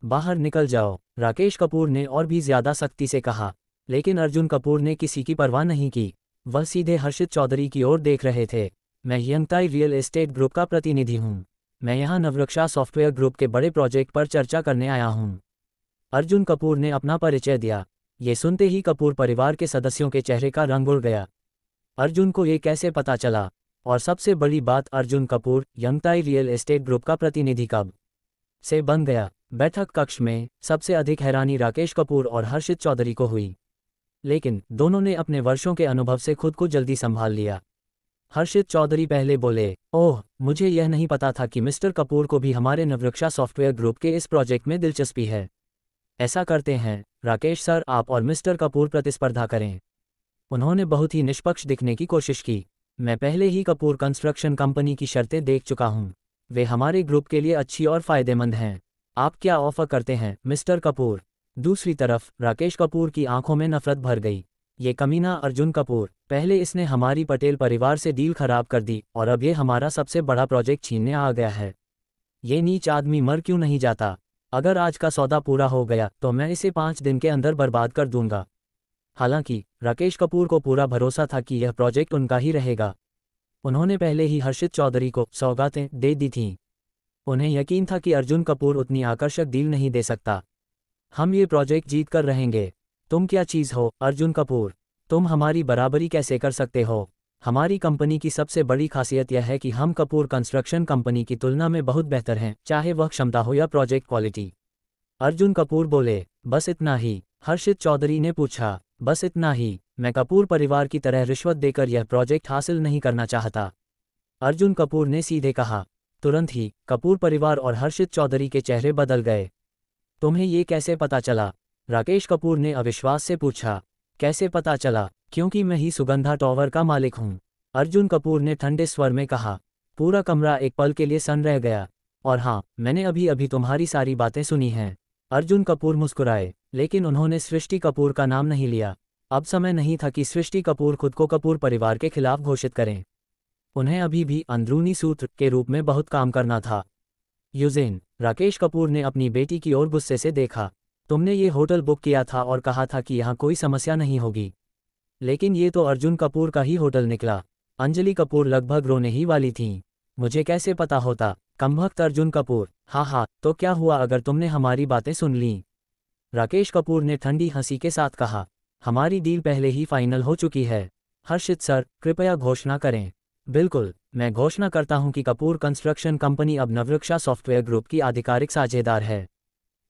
बाहर निकल जाओ, राकेश कपूर ने और भी ज्यादा सख्ती से कहा। लेकिन अर्जुन कपूर ने किसी की परवाह नहीं की। वह सीधे हर्षित चौधरी की ओर देख रहे थे। मैं यंगताई रियल एस्टेट ग्रुप का प्रतिनिधि हूँ। मैं यहाँ नवरक्षा सॉफ्टवेयर ग्रुप के बड़े प्रोजेक्ट पर चर्चा करने आया हूँ। अर्जुन कपूर ने अपना परिचय दिया। ये सुनते ही कपूर परिवार के सदस्यों के चेहरे का रंग उड़ गया। अर्जुन को ये कैसे पता चला? और सबसे बड़ी बात, Arjun Kapoor Yangtai real estate group का प्रतिनिधि कब से बन गया? बैठक कक्ष में सबसे अधिक हैरानी राकेश कपूर और हर्षित चौधरी को हुई, लेकिन दोनों ने अपने वर्षों के अनुभव से खुद को जल्दी संभाल लिया। हर्षित चौधरी पहले बोले, ओह, मुझे यह नहीं पता था कि मिस्टर कपूर को भी हमारे नवरक्षा सॉफ्टवेयर ग्रुप के इस प्रोजेक्ट में दिलचस्पी है। ऐसा करते हैं, राकेश सर, आप और मिस्टर कपूर प्रतिस्पर्धा करें। उन्होंने बहुत ही निष्पक्ष दिखने की कोशिश की। मैं पहले ही कपूर कंस्ट्रक्शन कंपनी की शर्तें देख चुका हूं। वे हमारे ग्रुप के लिए अच्छी और फायदेमंद हैं। आप क्या ऑफर करते हैं, मिस्टर कपूर? दूसरी तरफ राकेश कपूर की आंखों में नफरत भर गई। ये कमीना अर्जुन कपूर, पहले इसने हमारी पटेल परिवार से डील खराब कर दी और अब ये हमारा सबसे बड़ा प्रोजेक्ट छीनने आ गया है। ये नीच आदमी मर क्यों नहीं जाता? अगर आज का सौदा पूरा हो गया तो मैं इसे 5 दिन के अंदर बर्बाद कर दूंगा। हालांकि राकेश कपूर को पूरा भरोसा था कि यह प्रोजेक्ट उनका ही रहेगा। उन्होंने पहले ही हर्षित चौधरी को सौगातें दे दी थीं। उन्हें यकीन था कि अर्जुन कपूर उतनी आकर्षक डील नहीं दे सकता। हम ये प्रोजेक्ट जीत कर रहेंगे। तुम क्या चीज़ हो, अर्जुन कपूर? तुम हमारी बराबरी कैसे कर सकते हो? हमारी कंपनी की सबसे बड़ी खासियत यह है कि हम कपूर कंस्ट्रक्शन कंपनी की तुलना में बहुत बेहतर हैं, चाहे वह क्षमता हो या प्रोजेक्ट क्वालिटी। अर्जुन कपूर बोले, बस इतना ही? हर्षित चौधरी ने पूछा। बस इतना ही। मैं कपूर परिवार की तरह रिश्वत देकर यह प्रोजेक्ट हासिल नहीं करना चाहता, अर्जुन कपूर ने सीधे कहा। तुरंत ही कपूर परिवार और हर्षित चौधरी के चेहरे बदल गए। तुम्हें ये कैसे पता चला? राकेश कपूर ने अविश्वास से पूछा। कैसे पता चला? क्योंकि मैं ही सुगंधा टॉवर का मालिक हूँ, अर्जुन कपूर ने ठंडे स्वर में कहा। पूरा कमरा एक पल के लिए सन्न रह गया। और हाँ, मैंने अभी अभी तुम्हारी सारी बातें सुनी हैं। अर्जुन कपूर मुस्कुराए, लेकिन उन्होंने सृष्टि कपूर का नाम नहीं लिया। अब समय नहीं था कि सृष्टि कपूर खुद को कपूर परिवार के खिलाफ घोषित करें। उन्हें अभी भी अंदरूनी सूत्र के रूप में बहुत काम करना था। यूजेन, राकेश कपूर ने अपनी बेटी की ओर गुस्से से देखा। तुमने ये होटल बुक किया था और कहा था कि यहाँ कोई समस्या नहीं होगी, लेकिन ये तो अर्जुन कपूर का ही होटल निकला। अंजलि कपूर लगभग रोने ही वाली थीं। मुझे कैसे पता होता, कमबख्त अर्जुन कपूर। हाँ, तो क्या हुआ अगर तुमने हमारी बातें सुन लीं? राकेश कपूर ने ठंडी हंसी के साथ कहा। हमारी डील पहले ही फाइनल हो चुकी है। हर्षित सर, कृपया घोषणा करें। बिल्कुल, मैं घोषणा करता हूं कि कपूर कंस्ट्रक्शन कंपनी अब नवरक्षा सॉफ्टवेयर ग्रुप की आधिकारिक साझेदार है।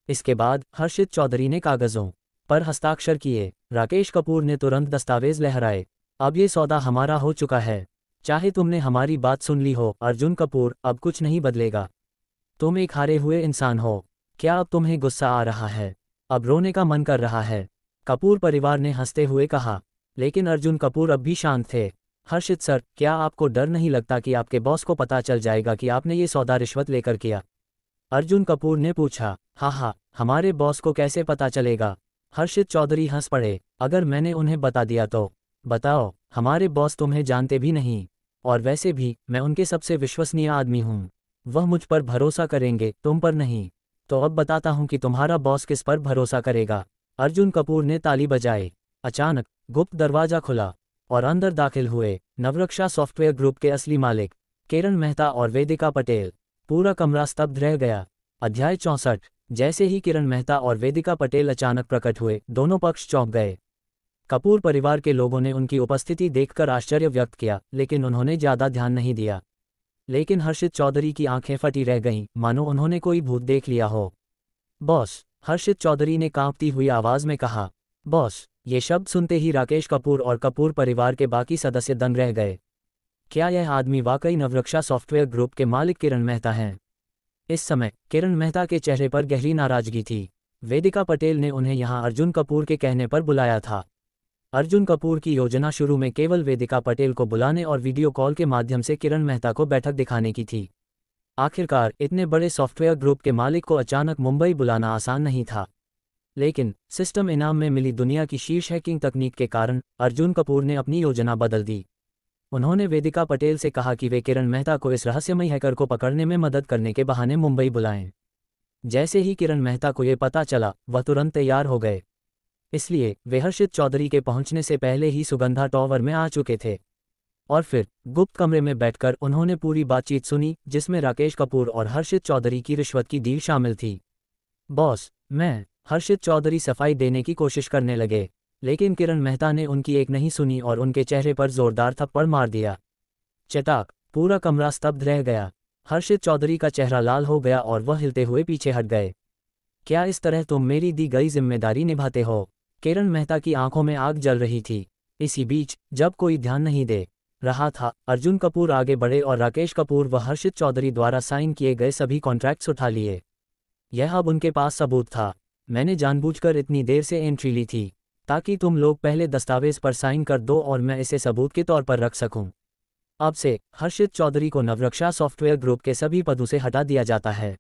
इसके बाद हर्षित चौधरी ने कागजों पर हस्ताक्षर किए। राकेश कपूर ने तुरंत दस्तावेज लहराए। अब ये सौदा हमारा हो चुका है। चाहे तुमने हमारी बात सुन ली हो, अर्जुन कपूर, अब कुछ नहीं बदलेगा। तुम एक हारे हुए इंसान हो। क्या अब तुम्हें गुस्सा आ रहा है? अब रोने का मन कर रहा है? कपूर परिवार ने हंसते हुए कहा। लेकिन अर्जुन कपूर अब भी शांत थे। हर्षित सर, क्या आपको डर नहीं लगता कि आपके बॉस को पता चल जाएगा कि आपने ये सौदा रिश्वत लेकर किया? अर्जुन कपूर ने पूछा। हाँ, हमारे बॉस को कैसे पता चलेगा? हर्षित चौधरी हंस पड़े। अगर मैंने उन्हें बता दिया तो? बताओ, हमारे बॉस तुम्हें जानते भी नहीं, और वैसे भी मैं उनके सबसे विश्वसनीय आदमी हूँ। वह मुझ पर भरोसा करेंगे, तुम पर नहीं। तो अब बताता हूँ कि तुम्हारा बॉस किस पर भरोसा करेगा। अर्जुन कपूर ने ताली बजाई। अचानक गुप्त दरवाजा खुला और अंदर दाखिल हुए नवरक्षा सॉफ्टवेयर ग्रुप के असली मालिक किरण मेहता और वेदिका पटेल। पूरा कमरा स्तब्ध रह गया। अध्याय 64। जैसे ही किरण मेहता और वेदिका पटेल अचानक प्रकट हुए, दोनों पक्ष चौंक गए। कपूर परिवार के लोगों ने उनकी उपस्थिति देखकर आश्चर्य व्यक्त किया, लेकिन उन्होंने ज्यादा ध्यान नहीं दिया। लेकिन हर्षित चौधरी की आंखें फटी रह गईं, मानो उन्होंने कोई भूत देख लिया हो। बॉस, हर्षित चौधरी ने कांपती हुई आवाज में कहा। बॉस, ये शब्द सुनते ही राकेश कपूर और कपूर परिवार के बाकी सदस्य दंग रह गए। क्या यह आदमी वाकई नवरक्षा सॉफ्टवेयर ग्रुप के मालिक किरण मेहता हैं? इस समय किरण मेहता के चेहरे पर गहरी नाराजगी थी। वेदिका पटेल ने उन्हें यहां अर्जुन कपूर के कहने पर बुलाया था। अर्जुन कपूर की योजना शुरू में केवल वेदिका पटेल को बुलाने और वीडियो कॉल के माध्यम से किरण मेहता को बैठक दिखाने की थी। आखिरकार इतने बड़े सॉफ्टवेयर ग्रुप के मालिक को अचानक मुंबई बुलाना आसान नहीं था। लेकिन सिस्टम इनाम में मिली दुनिया की शीर्ष हैकिंग तकनीक के कारण अर्जुन कपूर ने अपनी योजना बदल दी। उन्होंने वेदिका पटेल से कहा कि वे किरण मेहता को इस रहस्यमयी हैकर को पकड़ने में मदद करने के बहाने मुंबई बुलाएं। जैसे ही किरण मेहता को ये पता चला, वह तुरंत तैयार हो गए। इसलिए वे हर्षित चौधरी के पहुंचने से पहले ही सुगंधा टॉवर में आ चुके थे। और फिर गुप्त कमरे में बैठकर उन्होंने पूरी बातचीत सुनी, जिसमें राकेश कपूर और हर्षित चौधरी की रिश्वत की डील शामिल थी। बॉस, हर्षित चौधरी सफाई देने की कोशिश करने लगे, लेकिन किरण मेहता ने उनकी एक नहीं सुनी और उनके चेहरे पर जोरदार थप्पड़ मार दिया। चटाक, पूरा कमरा स्तब्ध रह गया। हर्षित चौधरी का चेहरा लाल हो गया और वह हिलते हुए पीछे हट गए। क्या इस तरह तुम मेरी दी गई जिम्मेदारी निभाते हो? किरण मेहता की आंखों में आग जल रही थी। इसी बीच जब कोई ध्यान नहीं दे रहा था, अर्जुन कपूर आगे बढ़े और राकेश कपूर व हर्षित चौधरी द्वारा साइन किए गए सभी कॉन्ट्रैक्ट्स उठा लिए। यह अब उनके पास सबूत था। मैंने जानबूझकर इतनी देर से एंट्री ली थी ताकि तुम लोग पहले दस्तावेज पर साइन कर दो और मैं इसे सबूत के तौर पर रख सकूं। अब से हर्षित चौधरी को नवरक्षा सॉफ्टवेयर ग्रुप के सभी पदों से हटा दिया जाता है।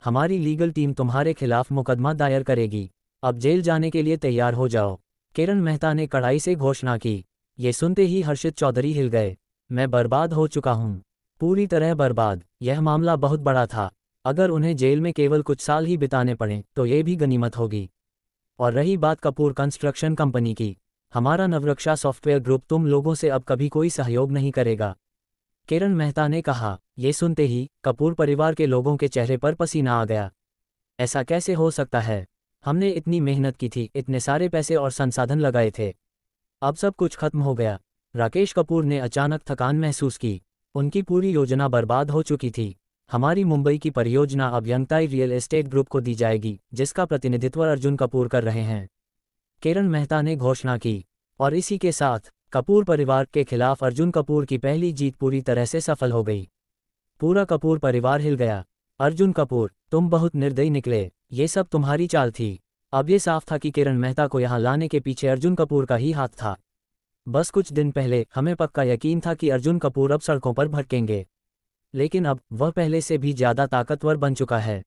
हमारी लीगल टीम तुम्हारे खिलाफ मुकदमा दायर करेगी। अब जेल जाने के लिए तैयार हो जाओ। किरण मेहता ने कड़ाई से घोषणा की। ये सुनते ही हर्षित चौधरी हिल गए। मैं बर्बाद हो चुका हूँ, पूरी तरह बर्बाद। यह मामला बहुत बड़ा था। अगर उन्हें जेल में केवल कुछ साल ही बिताने पड़ें तो ये भी गनीमत होगी। और रही बात कपूर कंस्ट्रक्शन कंपनी की, हमारा नवरक्षा सॉफ्टवेयर ग्रुप तुम लोगों से अब कभी कोई सहयोग नहीं करेगा, किरण मेहता ने कहा। ये सुनते ही कपूर परिवार के लोगों के चेहरे पर पसीना आ गया। ऐसा कैसे हो सकता है? हमने इतनी मेहनत की थी, इतने सारे पैसे और संसाधन लगाए थे, अब सब कुछ खत्म हो गया। राकेश कपूर ने अचानक थकान महसूस की। उनकी पूरी योजना बर्बाद हो चुकी थी। हमारी मुंबई की परियोजना अब यंगताई रियल एस्टेट ग्रुप को दी जाएगी, जिसका प्रतिनिधित्व अर्जुन कपूर कर रहे हैं, किरण मेहता ने घोषणा की। और इसी के साथ कपूर परिवार के खिलाफ अर्जुन कपूर की पहली जीत पूरी तरह से सफल हो गई। पूरा कपूर परिवार हिल गया। अर्जुन कपूर, तुम बहुत निर्दयी निकले। ये सब तुम्हारी चाल थी। अब ये साफ था कि किरण मेहता को यहाँ लाने के पीछे अर्जुन कपूर का ही हाथ था। बस कुछ दिन पहले हमें पक्का यकीन था कि अर्जुन कपूर अब सड़कों पर भटकेंगे, लेकिन अब वह पहले से भी ज़्यादा ताकतवर बन चुका है।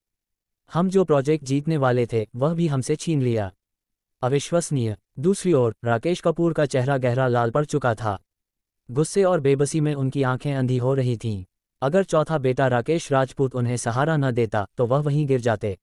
हम जो प्रोजेक्ट जीतने वाले थे वह भी हमसे छीन लिया। अविश्वसनीय। दूसरी ओर राकेश कपूर का चेहरा गहरा लाल पड़ चुका था। गुस्से और बेबसी में उनकी आंखें अंधी हो रही थीं। अगर चौथा बेटा राकेश राजपूत उन्हें सहारा न देता तो वह वहीं गिर जाते।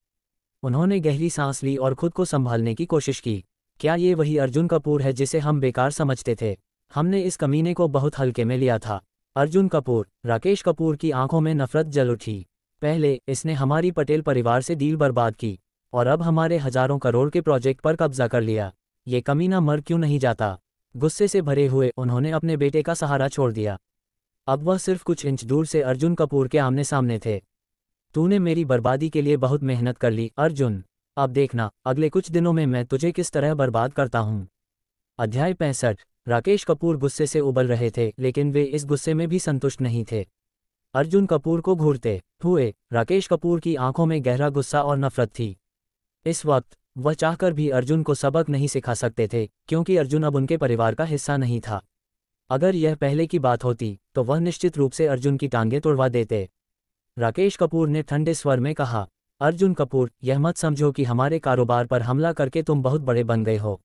उन्होंने गहरी सांस ली और खुद को संभालने की कोशिश की। क्या ये वही अर्जुन कपूर है जिसे हम बेकार समझते थे? हमने इस कमीने को बहुत हल्के में लिया था। अर्जुन कपूर, राकेश कपूर की आंखों में नफरत जल उठी। पहले इसने हमारी पटेल परिवार से डील बर्बाद की और अब हमारे हजारों करोड़ के प्रोजेक्ट पर कब्जा कर लिया। ये कमीना मर क्यों नहीं जाता? गुस्से से भरे हुए उन्होंने अपने बेटे का सहारा छोड़ दिया। अब वह सिर्फ कुछ इंच दूर से अर्जुन कपूर के आमने सामने थे। तूने मेरी बर्बादी के लिए बहुत मेहनत कर ली अर्जुन। अब देखना अगले कुछ दिनों में मैं तुझे किस तरह बर्बाद करता हूँ। अध्याय 65। राकेश कपूर गुस्से से उबल रहे थे, लेकिन वे इस गुस्से में भी संतुष्ट नहीं थे। अर्जुन कपूर को घूरते हुए राकेश कपूर की आंखों में गहरा गुस्सा और नफरत थी। इस वक्त वह चाहकर भी अर्जुन को सबक नहीं सिखा सकते थे, क्योंकि अर्जुन अब उनके परिवार का हिस्सा नहीं था। अगर यह पहले की बात होती तो वह निश्चित रूप से अर्जुन की टांगें तोड़वा देते। राकेश कपूर ने ठंडे स्वर में कहा, अर्जुन कपूर, यह मत समझो कि हमारे कारोबार पर हमला करके तुम बहुत बड़े बन गए हो।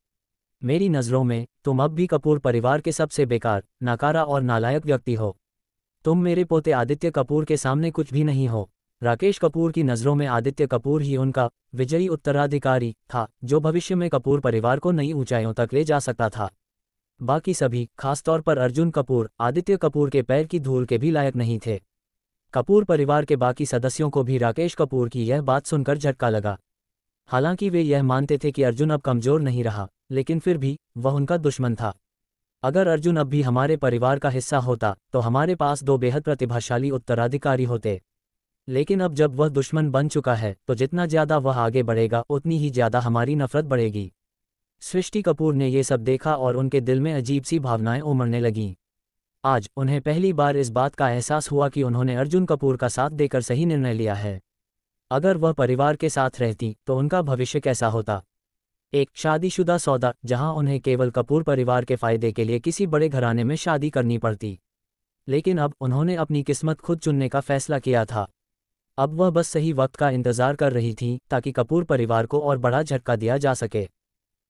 मेरी नज़रों में तुम अब भी कपूर परिवार के सबसे बेकार, नाकारा और नालायक व्यक्ति हो। तुम मेरे पोते आदित्य कपूर के सामने कुछ भी नहीं हो। राकेश कपूर की नज़रों में आदित्य कपूर ही उनका विजयी उत्तराधिकारी था, जो भविष्य में कपूर परिवार को नई ऊंचाइयों तक ले जा सकता था। बाकी सभी, खासतौर पर अर्जुन कपूर, आदित्य कपूर के पैर की धूल के भी लायक नहीं थे। कपूर परिवार के बाकी सदस्यों को भी राकेश कपूर की यह बात सुनकर झटका लगा। हालांकि वे यह मानते थे कि अर्जुन अब कमज़ोर नहीं रहा, लेकिन फिर भी वह उनका दुश्मन था। अगर अर्जुन अब भी हमारे परिवार का हिस्सा होता तो हमारे पास दो बेहद प्रतिभाशाली उत्तराधिकारी होते। लेकिन अब जब वह दुश्मन बन चुका है तो जितना ज़्यादा वह आगे बढ़ेगा उतनी ही ज़्यादा हमारी नफरत बढ़ेगी। सृष्टि कपूर ने ये सब देखा और उनके दिल में अजीब सी भावनाएं उमड़ने लगीं। आज उन्हें पहली बार इस बात का एहसास हुआ कि उन्होंने अर्जुन कपूर का साथ देकर सही निर्णय लिया है। अगर वह परिवार के साथ रहती तो उनका भविष्य कैसा होता? एक शादीशुदा सौदा, जहां उन्हें केवल कपूर परिवार के फायदे के लिए किसी बड़े घराने में शादी करनी पड़ती। लेकिन अब उन्होंने अपनी किस्मत खुद चुनने का फैसला किया था। अब वह बस सही वक्त का इंतजार कर रही थी ताकि कपूर परिवार को और बड़ा झटका दिया जा सके।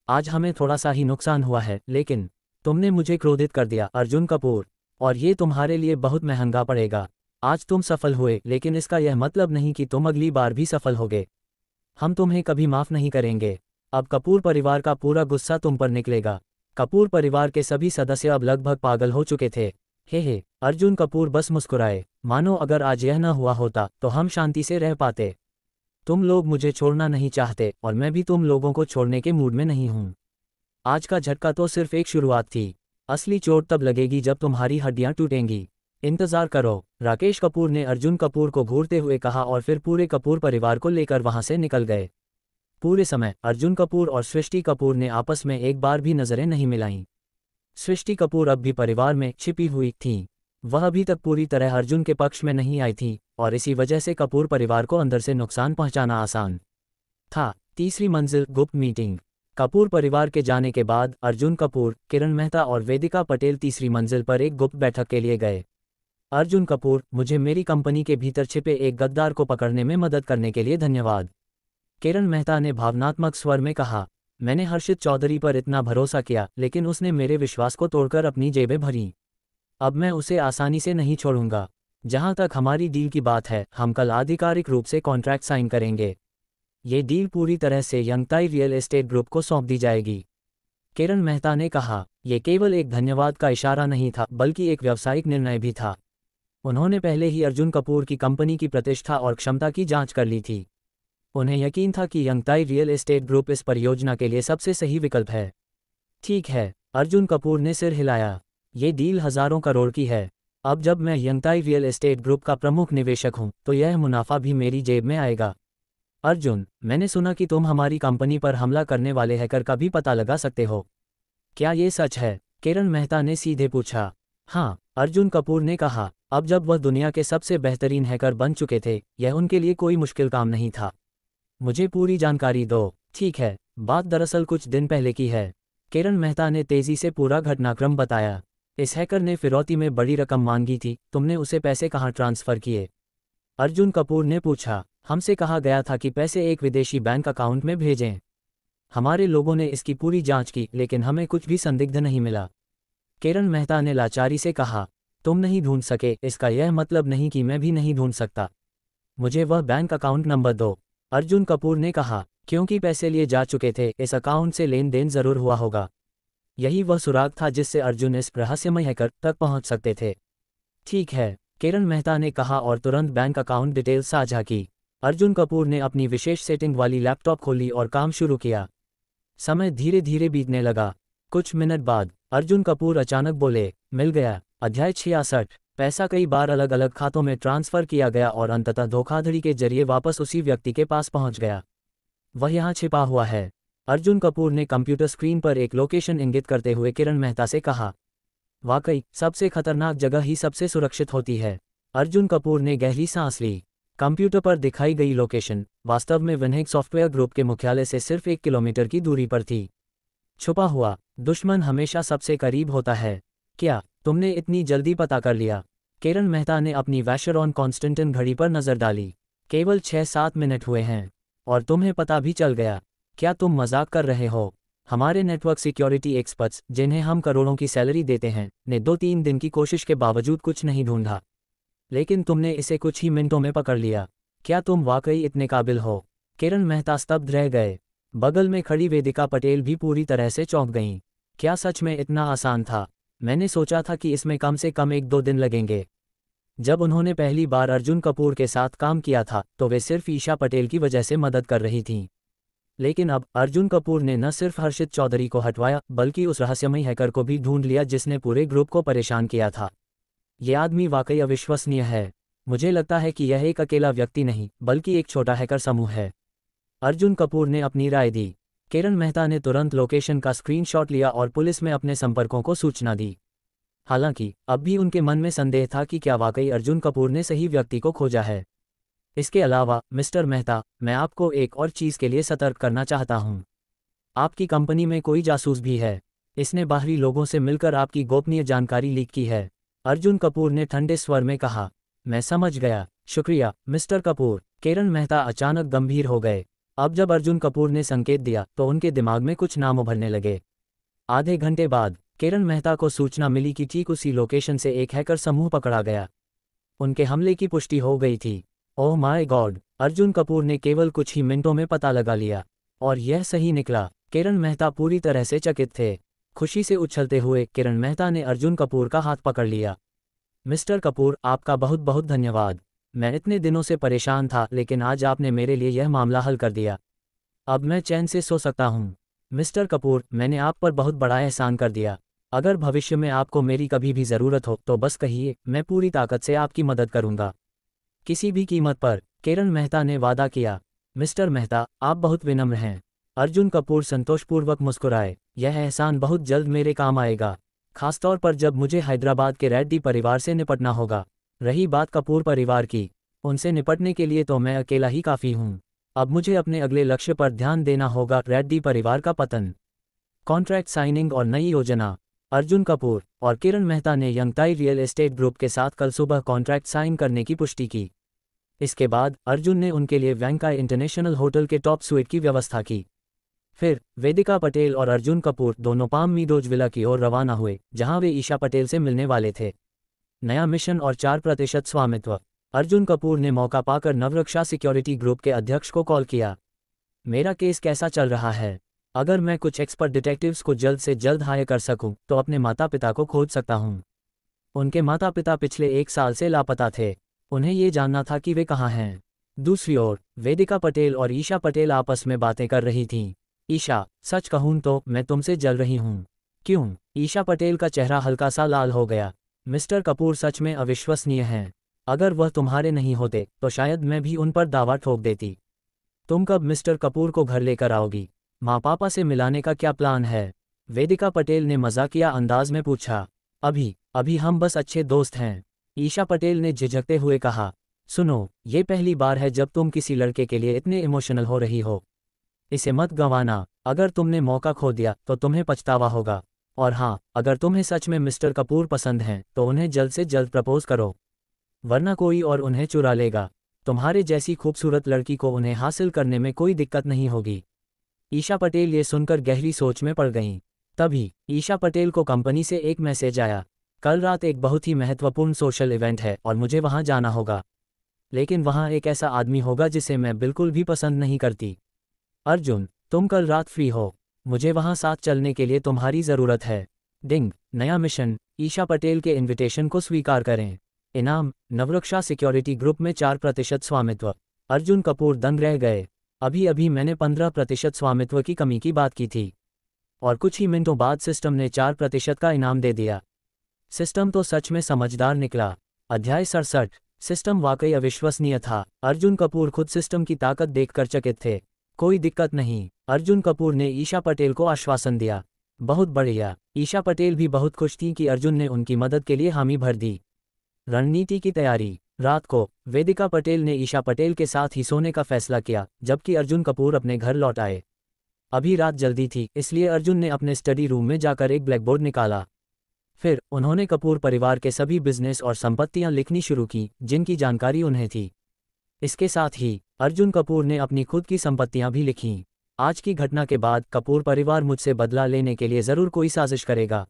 आज हमें थोड़ा सा ही नुकसान हुआ है, लेकिन तुमने मुझे क्रोधित कर दिया अर्जुन कपूर, और ये तुम्हारे लिए बहुत महंगा पड़ेगा। आज तुम सफल हुए, लेकिन इसका यह मतलब नहीं कि तुम अगली बार भी सफल होगे। हम तुम्हें कभी माफ़ नहीं करेंगे। अब कपूर परिवार का पूरा गुस्सा तुम पर निकलेगा। कपूर परिवार के सभी सदस्य अब लगभग पागल हो चुके थे। हे, अर्जुन कपूर बस मुस्कुराए, मानो अगर आज यह न हुआ होता तो हम शांति से रह पाते। तुम लोग मुझे छोड़ना नहीं चाहते और मैं भी तुम लोगों को छोड़ने के मूड में नहीं हूँ। आज का झटका तो सिर्फ एक शुरुआत थी। असली चोट तब लगेगी जब तुम्हारी हड्डियां टूटेंगी। इंतजार करो, राकेश कपूर ने अर्जुन कपूर को घूरते हुए कहा और फिर पूरे कपूर परिवार को लेकर वहां से निकल गए। पूरे समय अर्जुन कपूर और सृष्टि कपूर ने आपस में एक बार भी नजरें नहीं मिलाईं। सृष्टि कपूर अब भी परिवार में छिपी हुई थीं। वह अभी तक पूरी तरह अर्जुन के पक्ष में नहीं आई थी और इसी वजह से कपूर परिवार को अंदर से नुकसान पहुंचाना आसान था। तीसरी मंजिल गुप्त मीटिंग। कपूर परिवार के जाने के बाद अर्जुन कपूर, किरण मेहता और वेदिका पटेल तीसरी मंजिल पर एक गुप्त बैठक के लिए गए। अर्जुन कपूर, मुझे मेरी कंपनी के भीतर छिपे एक गद्दार को पकड़ने में मदद करने के लिए धन्यवाद। किरण मेहता ने भावनात्मक स्वर में कहा, मैंने हर्षित चौधरी पर इतना भरोसा किया लेकिन उसने मेरे विश्वास को तोड़कर अपनी जेबें भरीं। अब मैं उसे आसानी से नहीं छोड़ूंगा। जहां तक हमारी डील की बात है, हम कल आधिकारिक रूप से कॉन्ट्रैक्ट साइन करेंगे। ये डील पूरी तरह से यंगताई रियल एस्टेट ग्रुप को सौंप दी जाएगी। किरण मेहता ने कहा, यह केवल एक धन्यवाद का इशारा नहीं था बल्कि एक व्यावसायिक निर्णय भी था। उन्होंने पहले ही अर्जुन कपूर की कंपनी की प्रतिष्ठा और क्षमता की जांच कर ली थी। उन्हें यकीन था कि यंगताई रियल एस्टेट ग्रुप इस परियोजना के लिए सबसे सही विकल्प है। ठीक है, अर्जुन कपूर ने सिर हिलाया। ये डील हजारों करोड़ की है। अब जब मैं यंगताई रियल एस्टेट ग्रुप का प्रमुख निवेशक हूं तो यह मुनाफा भी मेरी जेब में आएगा। अर्जुन, मैंने सुना कि तुम हमारी कंपनी पर हमला करने वाले हैकर का भी पता लगा सकते हो। क्या ये सच है? किरण मेहता ने सीधे पूछा। हाँ, अर्जुन कपूर ने कहा। अब जब वह दुनिया के सबसे बेहतरीन हैकर बन चुके थे, यह उनके लिए कोई मुश्किल काम नहीं था। मुझे पूरी जानकारी दो। ठीक है, बात दरअसल कुछ दिन पहले की है। किरण मेहता ने तेजी से पूरा घटनाक्रम बताया। इस हैकर ने फिरौती में बड़ी रकम मांगी थी, तुमने उसे पैसे कहाँ ट्रांसफ़र किए? अर्जुन कपूर ने पूछा। हमसे कहा गया था कि पैसे एक विदेशी बैंक अकाउंट में भेजें। हमारे लोगों ने इसकी पूरी जांच की लेकिन हमें कुछ भी संदिग्ध नहीं मिला। किरण मेहता ने लाचारी से कहा, तुम नहीं ढूंढ सके इसका यह मतलब नहीं कि मैं भी नहीं ढूंढ सकता। मुझे वह बैंक अकाउंट नंबर दो। अर्जुन कपूर ने कहा, क्योंकि पैसे लिए जा चुके थे, इस अकाउंट से लेन देन जरूर हुआ होगा। यही वह सुराग था जिससे अर्जुन इस रहस्यमय हैकर तक पहुंच सकते थे। ठीक है, किरण मेहता ने कहा और तुरंत बैंक अकाउंट डिटेल साझा की। अर्जुन कपूर ने अपनी विशेष सेटिंग वाली लैपटॉप खोली और काम शुरू किया। समय धीरे धीरे बीतने लगा। कुछ मिनट बाद अर्जुन कपूर अचानक बोले, मिल गया। अध्याय 66। पैसा कई बार अलग अलग खातों में ट्रांसफर किया गया और अंततः धोखाधड़ी के जरिए वापस उसी व्यक्ति के पास पहुंच गया। वह यहाँ छिपा हुआ है। अर्जुन कपूर ने कंप्यूटर स्क्रीन पर एक लोकेशन इंगित करते हुए किरण मेहता से कहा। वाकई, सबसे खतरनाक जगह ही सबसे सुरक्षित होती है। अर्जुन कपूर ने गहरी सांस ली। कंप्यूटर पर दिखाई गई लोकेशन वास्तव में विनहेग सॉफ्टवेयर ग्रुप के मुख्यालय से सिर्फ 1 किलोमीटर की दूरी पर थी। छुपा हुआ दुश्मन हमेशा सबसे करीब होता है। क्या तुमने इतनी जल्दी पता कर लिया? किरण मेहता ने अपनी वैशरॉन कॉन्स्टेंटिन घड़ी पर नजर डाली। केवल 6-7 मिनट हुए हैं और तुम्हें पता भी चल गया। क्या तुम मजाक कर रहे हो? हमारे नेटवर्क सिक्योरिटी एक्सपर्ट्स, जिन्हें हम करोड़ों की सैलरी देते हैं, ने 2-3 दिन की कोशिश के बावजूद कुछ नहीं ढूंढा। लेकिन तुमने इसे कुछ ही मिनटों में पकड़ लिया। क्या तुम वाकई इतने काबिल हो? किरण मेहता स्तब्ध रह गए। बगल में खड़ी वेदिका पटेल भी पूरी तरह से चौंक गईं। क्या सच में इतना आसान था? मैंने सोचा था कि इसमें कम से कम 1-2 दिन लगेंगे। जब उन्होंने पहली बार अर्जुन कपूर के साथ काम किया था तो वे सिर्फ ईशा पटेल की वजह से मदद कर रही थीं। लेकिन अब अर्जुन कपूर ने न सिर्फ हर्षित चौधरी को हटवाया बल्कि उस रहस्यमयी हैकर को भी ढूंढ लिया जिसने पूरे ग्रुप को परेशान किया था। ये आदमी वाकई अविश्वसनीय है। मुझे लगता है कि यह एक अकेला व्यक्ति नहीं बल्कि एक छोटा हैकर समूह है। अर्जुन कपूर ने अपनी राय दी। किरण मेहता ने तुरंत लोकेशन का स्क्रीनशॉट लिया और पुलिस में अपने संपर्कों को सूचना दी। हालांकि अब भी उनके मन में संदेह था कि क्या वाकई अर्जुन कपूर ने सही व्यक्ति को खोजा है। इसके अलावा मिस्टर मेहता, मैं आपको एक और चीज़ के लिए सतर्क करना चाहता हूं। आपकी कंपनी में कोई जासूस भी है। इसने बाहरी लोगों से मिलकर आपकी गोपनीय जानकारी लीक की है। अर्जुन कपूर ने ठंडे स्वर में कहा। मैं समझ गया, शुक्रिया मिस्टर कपूर। किरण मेहता अचानक गंभीर हो गए। अब जब अर्जुन कपूर ने संकेत दिया तो उनके दिमाग में कुछ नाम उभरने लगे। आधे घंटे बाद किरण मेहता को सूचना मिली कि ठीक उसी लोकेशन से एक हैकर समूह पकड़ा गया। उनके हमले की पुष्टि हो गई थी। Oh my God, Arjun Kapoor ने केवल कुछ ही मिनटों में पता लगा लिया। और यह सही निकला। किरण मेहता पूरी तरह से चकित थे। खुशी से उछलते हुए किरण मेहता ने अर्जुन कपूर का हाथ पकड़ लिया। मिस्टर कपूर, आपका बहुत बहुत धन्यवाद। मैं इतने दिनों से परेशान था लेकिन आज आपने मेरे लिए यह मामला हल कर दिया। अब मैं चैन से सो सकता हूँ। मिस्टर कपूर, मैंने आप पर बहुत बड़ा एहसान कर दिया। अगर भविष्य में आपको मेरी कभी भी ज़रूरत हो तो बस कहिए, मैं पूरी ताकत से आपकी मदद करूंगा, किसी भी कीमत पर। किरण मेहता ने वादा किया। मिस्टर मेहता, आप बहुत विनम्र हैं। अर्जुन कपूर संतोषपूर्वक मुस्कुराए। यह एहसान बहुत जल्द मेरे काम आएगा, खासतौर पर जब मुझे हैदराबाद के रेड्डी परिवार से निपटना होगा। रही बात कपूर परिवार की, उनसे निपटने के लिए तो मैं अकेला ही काफ़ी हूँ। अब मुझे अपने अगले लक्ष्य पर ध्यान देना होगा, रेड्डी परिवार का पतन, कॉन्ट्रैक्ट साइनिंग और नई योजना। अर्जुन कपूर और किरण मेहता ने यंगताई रियल एस्टेट ग्रुप के साथ कल सुबह कॉन्ट्रैक्ट साइन करने की पुष्टि की। इसके बाद अर्जुन ने उनके लिए वैंकाई इंटरनेशनल होटल के टॉप स्वीट की व्यवस्था की। फिर वेदिका पटेल और अर्जुन कपूर दोनों पाम मीडोज विला की ओर रवाना हुए, जहां वे ईशा पटेल से मिलने वाले थे। नया मिशन और 4% स्वामित्व। अर्जुन कपूर ने मौका पाकर नवरक्षा सिक्योरिटी ग्रुप के अध्यक्ष को कॉल किया। मेरा केस कैसा चल रहा है? अगर मैं कुछ एक्सपर्ट डिटेक्टिव्स को जल्द से जल्द हायर कर सकूं, तो अपने माता पिता को खोज सकता हूं। उनके माता पिता पिछले 1 साल से लापता थे। उन्हें ये जानना था कि वे कहाँ हैं। दूसरी ओर वेदिका पटेल और ईशा पटेल आपस में बातें कर रही थीं। ईशा, सच कहूं तो मैं तुमसे जल रही हूँ। क्यों? ईशा पटेल का चेहरा हल्का सा लाल हो गया। मिस्टर कपूर सच में अविश्वसनीय हैं। अगर वह तुम्हारे नहीं होते तो शायद मैं भी उन पर दावा ठोक देती। तुम कब मिस्टर कपूर को घर लेकर आओगी? माँ पापा से मिलाने का क्या प्लान है? वेदिका पटेल ने मजाकिया अंदाज में पूछा। अभी हम बस अच्छे दोस्त हैं, ईशा पटेल ने झिझकते हुए कहा। सुनो, ये पहली बार है जब तुम किसी लड़के के लिए इतने इमोशनल हो रही हो। इसे मत गंवाना। अगर तुमने मौका खो दिया तो तुम्हें पछतावा होगा। और हाँ, अगर तुम्हें सच में मिस्टर कपूर पसंद हैं तो उन्हें जल्द से जल्द प्रपोज करो, वरना कोई और उन्हें चुरा लेगा। तुम्हारे जैसी खूबसूरत लड़की को उन्हें हासिल करने में कोई दिक्कत नहीं होगी। ईशा पटेल ये सुनकर गहरी सोच में पड़ गईं। तभी ईशा पटेल को कंपनी से एक मैसेज आया। कल रात एक बहुत ही महत्वपूर्ण सोशल इवेंट है और मुझे वहां जाना होगा, लेकिन वहां एक ऐसा आदमी होगा जिसे मैं बिल्कुल भी पसंद नहीं करती। अर्जुन, तुम कल रात फ्री हो? मुझे वहां साथ चलने के लिए तुम्हारी ज़रूरत है। डिंग, नया मिशन। ईशा पटेल के इन्विटेशन को स्वीकार करें। इनाम, नवरक्षा सिक्योरिटी ग्रुप में 4% स्वामित्व। अर्जुन कपूर दंग रह गए। अभी अभी मैंने 15% स्वामित्व की कमी की बात की थी, और कुछ ही मिनटों बाद सिस्टम ने 4% का इनाम दे दिया। सिस्टम तो सच में समझदार निकला। अध्याय 67। सिस्टम वाकई अविश्वसनीय था। अर्जुन कपूर खुद सिस्टम की ताकत देखकर चकित थे। कोई दिक्कत नहीं, अर्जुन कपूर ने ईशा पटेल को आश्वासन दिया। बहुत बढ़िया। ईशा पटेल भी बहुत खुश थीं कि अर्जुन ने उनकी मदद के लिए हामी भर दी। रणनीति की तैयारी। रात को वेदिका पटेल ने ईशा पटेल के साथ ही सोने का फैसला किया, जबकि अर्जुन कपूर अपने घर लौट आए। अभी रात जल्दी थी, इसलिए अर्जुन ने अपने स्टडी रूम में जाकर एक ब्लैकबोर्ड निकाला। फिर उन्होंने कपूर परिवार के सभी बिजनेस और संपत्तियां लिखनी शुरू की जिनकी जानकारी उन्हें थी। इसके साथ ही अर्जुन कपूर ने अपनी खुद की संपत्तियां भी लिखीं। आज की घटना के बाद कपूर परिवार मुझसे बदला लेने के लिए ज़रूर कोई साजिश करेगा।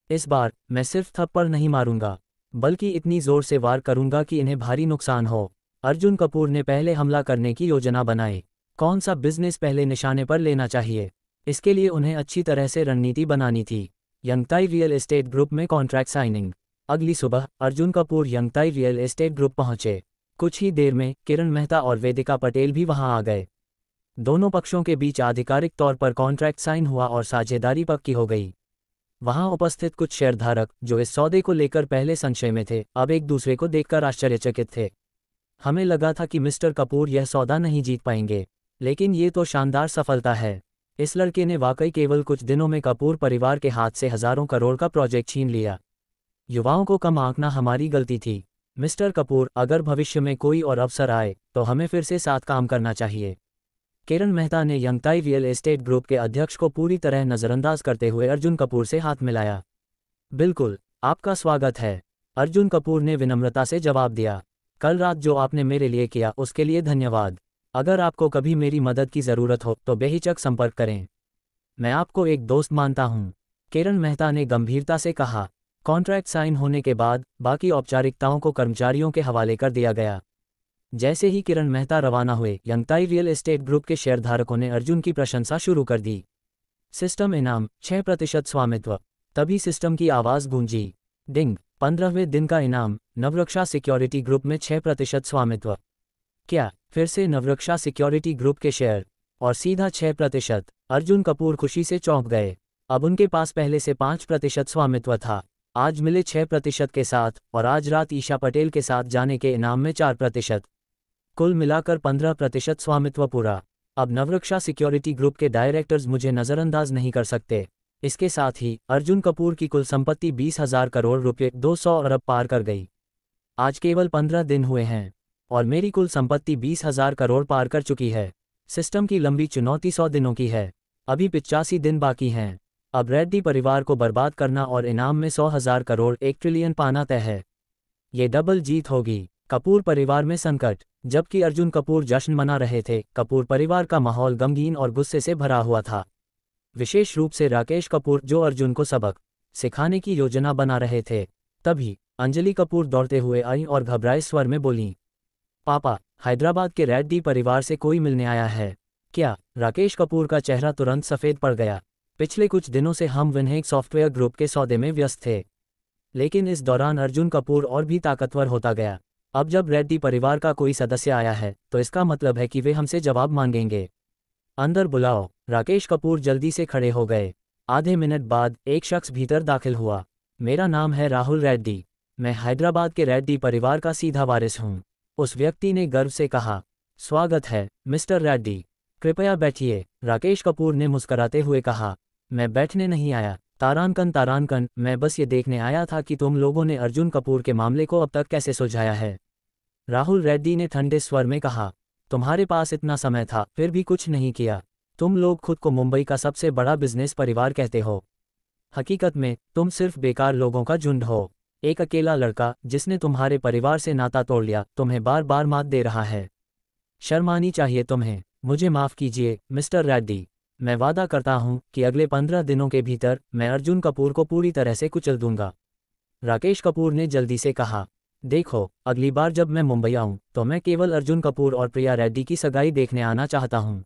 इस बार मैं सिर्फ थप्पड़ नहीं मारूंगा, बल्कि इतनी जोर से वार करूंगा कि इन्हें भारी नुकसान हो। अर्जुन कपूर ने पहले हमला करने की योजना बनाई। कौन सा बिजनेस पहले निशाने पर लेना चाहिए, इसके लिए उन्हें अच्छी तरह से रणनीति बनानी थी। यंगताई रियल एस्टेट ग्रुप में कॉन्ट्रैक्ट साइनिंग। अगली सुबह Arjun Kapoor Yangtai real estate group पहुंचे। कुछ ही देर में किरण मेहता और वेदिका पटेल भी वहां आ गए। दोनों पक्षों के बीच आधिकारिक तौर पर कॉन्ट्रैक्ट साइन हुआ और साझेदारी पक्की हो गई। वहां उपस्थित कुछ शेयरधारक, जो इस सौदे को लेकर पहले संशय में थे, अब एक दूसरे को देखकर आश्चर्यचकित थे। हमें लगा था कि मिस्टर कपूर यह सौदा नहीं जीत पाएंगे, लेकिन ये तो शानदार सफलता है। इस लड़के ने वाकई केवल कुछ दिनों में कपूर परिवार के हाथ से हजारों करोड़ का प्रोजेक्ट छीन लिया। युवाओं को कम आंकना हमारी गलती थी। मिस्टर कपूर, अगर भविष्य में कोई और अवसर आए तो हमें फिर से साथ काम करना चाहिए। किरण मेहता ने यंगताई रियल एस्टेट ग्रुप के अध्यक्ष को पूरी तरह नज़रअंदाज करते हुए अर्जुन कपूर से हाथ मिलाया। बिल्कुल, आपका स्वागत है, अर्जुन कपूर ने विनम्रता से जवाब दिया। कल रात जो आपने मेरे लिए किया उसके लिए धन्यवाद। अगर आपको कभी मेरी मदद की ज़रूरत हो तो बेहिचक संपर्क करें। मैं आपको एक दोस्त मानता हूं, किरण मेहता ने गंभीरता से कहा। कॉन्ट्रैक्ट साइन होने के बाद बाकी औपचारिकताओं को कर्मचारियों के हवाले कर दिया गया। जैसे ही किरण मेहता रवाना हुए, यंगताई रियल एस्टेट ग्रुप के शेयरधारकों ने अर्जुन की प्रशंसा शुरू कर दी। सिस्टम इनाम, 6% स्वामित्व। तभी सिस्टम की आवाज़ गूंजी। डिंग, 15वें दिन का इनाम, नवरक्षा सिक्योरिटी ग्रुप में 6% स्वामित्व। क्या फिर से नवरक्षा सिक्योरिटी ग्रुप के शेयर? और सीधा 6%। अर्जुन कपूर खुशी से चौंक गए। अब उनके पास पहले से 5% स्वामित्व था, आज मिले 6% के साथ, और आज रात ईशा पटेल के साथ जाने के इनाम में 4%। कुल मिलाकर 15% स्वामित्व पूरा। अब नवरक्षा सिक्योरिटी ग्रुप के डायरेक्टर्स मुझे नज़रअंदाज नहीं कर सकते। इसके साथ ही अर्जुन कपूर की कुल संपत्ति 20,000 करोड़ रुपये 200 अरब पार कर गई। आज केवल 15 दिन हुए हैं और मेरी कुल संपत्ति 20,000 करोड़ पार कर चुकी है। सिस्टम की लंबी चुनौती 100 दिनों की है, अभी 85 दिन बाकी हैं। अब रेड्डी परिवार को बर्बाद करना और इनाम में 100,000 करोड़ 1 ट्रिलियन पाना तय है। ये डबल जीत होगी। कपूर परिवार में संकट। जबकि अर्जुन कपूर जश्न मना रहे थे, कपूर परिवार का माहौल गमगीन और गुस्से से भरा हुआ था। विशेष रूप से राकेश कपूर, जो अर्जुन को सबक सिखाने की योजना बना रहे थे। तभी अंजलि कपूर दौड़ते हुए आई और घबराए स्वर में बोलीं, पापा, हैदराबाद के रेड्डी परिवार से कोई मिलने आया है क्या? राकेश कपूर का चेहरा तुरंत सफ़ेद पड़ गया। पिछले कुछ दिनों से हम विनहेक सॉफ्टवेयर ग्रुप के सौदे में व्यस्त थे, लेकिन इस दौरान अर्जुन कपूर और भी ताकतवर होता गया। अब जब रेड्डी परिवार का कोई सदस्य आया है तो इसका मतलब है कि वे हमसे जवाब मांगेंगे। अंदर बुलाओ। राकेश कपूर जल्दी से खड़े हो गए। आधे मिनट बाद एक शख्स भीतर दाखिल हुआ। मेरा नाम है राहुल रेड्डी, मैं हैदराबाद के रेड्डी परिवार का सीधा वारिस हूँ। उस व्यक्ति ने गर्व से कहा। स्वागत है मिस्टर रेड्डी, कृपया बैठिए। राकेश कपूर ने मुस्कराते हुए कहा, मैं बैठने नहीं आया तारानकन, मैं बस ये देखने आया था कि तुम लोगों ने अर्जुन कपूर के मामले को अब तक कैसे सुलझाया है। राहुल रेड्डी ने ठंडे स्वर में कहा, तुम्हारे पास इतना समय था फिर भी कुछ नहीं किया। तुम लोग खुद को मुंबई का सबसे बड़ा बिजनेस परिवार कहते हो। हकीकत में तुम सिर्फ बेकार लोगों का झुंड हो। एक अकेला लड़का जिसने तुम्हारे परिवार से नाता तोड़ लिया तुम्हें बार बार मात दे रहा है। शर्म आनी चाहिए तुम्हें। मुझे माफ़ कीजिए मिस्टर रेड्डी, मैं वादा करता हूं कि अगले 15 दिनों के भीतर मैं अर्जुन कपूर को पूरी तरह से कुचल दूंगा। राकेश कपूर ने जल्दी से कहा, देखो, अगली बार जब मैं मुंबई आऊं तो मैं केवल अर्जुन कपूर और प्रिया रेड्डी की सगाई देखने आना चाहता हूं।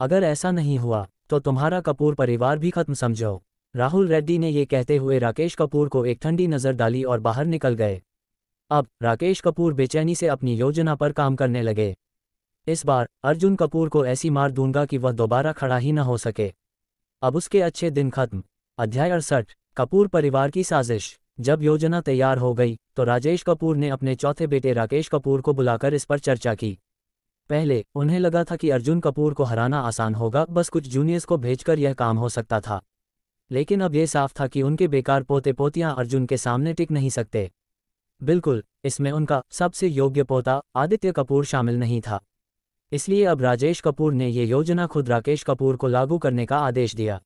अगर ऐसा नहीं हुआ तो तुम्हारा कपूर परिवार भी खत्म समझो। राहुल रेड्डी ने ये कहते हुए राकेश कपूर को एक ठंडी नज़र डाली और बाहर निकल गए। अब राकेश कपूर बेचैनी से अपनी योजना पर काम करने लगे। इस बार अर्जुन कपूर को ऐसी मार दूंगा कि वह दोबारा खड़ा ही न हो सके। अब उसके अच्छे दिन खत्म। अध्याय 68। कपूर परिवार की साजिश। जब योजना तैयार हो गई तो राजेश कपूर ने अपने चौथे बेटे राकेश कपूर को बुलाकर इस पर चर्चा की। पहले उन्हें लगा था कि अर्जुन कपूर को हराना आसान होगा, बस कुछ जूनियर्स को भेजकर यह काम हो सकता था। लेकिन अब यह साफ था कि उनके बेकार पोते पोतियां अर्जुन के सामने टिक नहीं सकते। बिल्कुल, इसमें उनका सबसे योग्य पोता आदित्य कपूर शामिल नहीं था। इसलिए अब राजेश कपूर ने ये योजना खुद राकेश कपूर को लागू करने का आदेश दिया।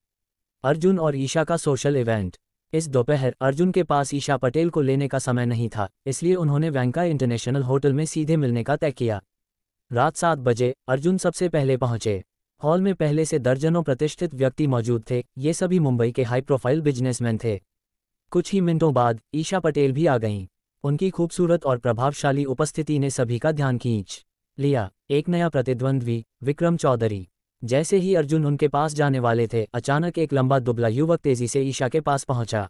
अर्जुन और ईशा का सोशल इवेंट। इस दोपहर अर्जुन के पास ईशा पटेल को लेने का समय नहीं था, इसलिए उन्होंने वेंकाई इंटरनेशनल होटल में सीधे मिलने का तय किया। रात 7 बजे अर्जुन सबसे पहले पहुंचे। हॉल में पहले से दर्जनों प्रतिष्ठित व्यक्ति मौजूद थे। ये सभी मुंबई के हाई प्रोफाइल बिजनेसमैन थे। कुछ ही मिनटों बाद ईशा पटेल भी आ गईं। उनकी खूबसूरत और प्रभावशाली उपस्थिति ने सभी का ध्यान खींच लिया। एक नया प्रतिद्वंद्वी, विक्रम चौधरी। जैसे ही अर्जुन उनके पास जाने वाले थे, अचानक एक लंबा दुबला युवक तेजी से ईशा के पास पहुंचा।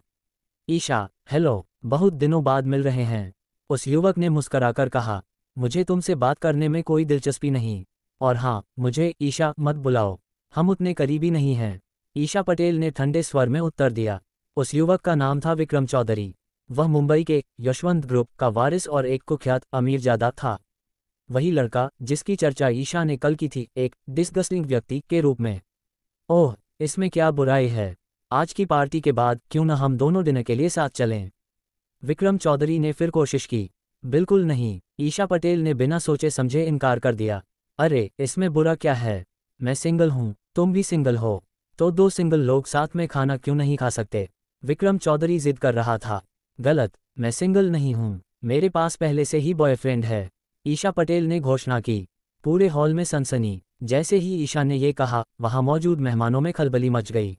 ईशा, हेलो, बहुत दिनों बाद मिल रहे हैं। उस युवक ने मुस्कराकर कहा, मुझे तुमसे बात करने में कोई दिलचस्पी नहीं। और हाँ, मुझे ईशा मत बुलाओ, हम उतने करीबी नहीं हैं। ईशा पटेल ने ठंडे स्वर में उत्तर दिया। उस युवक का नाम था विक्रम चौधरी। वह मुंबई के यशवंत ग्रुप का वारिस और एक कुख्यात अमीरजादा था। वही लड़का जिसकी चर्चा ईशा ने कल की थी, एक डिस्गस्टिंग व्यक्ति के रूप में। ओह, इसमें क्या बुराई है? आज की पार्टी के बाद क्यों न हम दोनों डिनर के लिए साथ चलें? विक्रम चौधरी ने फिर कोशिश की। बिल्कुल नहीं, ईशा पटेल ने बिना सोचे समझे इनकार कर दिया। अरे, इसमें बुरा क्या है? मैं सिंगल हूँ, तुम भी सिंगल हो, तो 2 सिंगल लोग साथ में खाना क्यों नहीं खा सकते? विक्रम चौधरी जिद कर रहा था। गलत, मैं सिंगल नहीं हूँ, मेरे पास पहले से ही बॉयफ्रेंड है, ईशा पटेल ने घोषणा की। पूरे हॉल में सनसनी। जैसे ही ईशा ने ये कहा, वहां मौजूद मेहमानों में खलबली मच गई।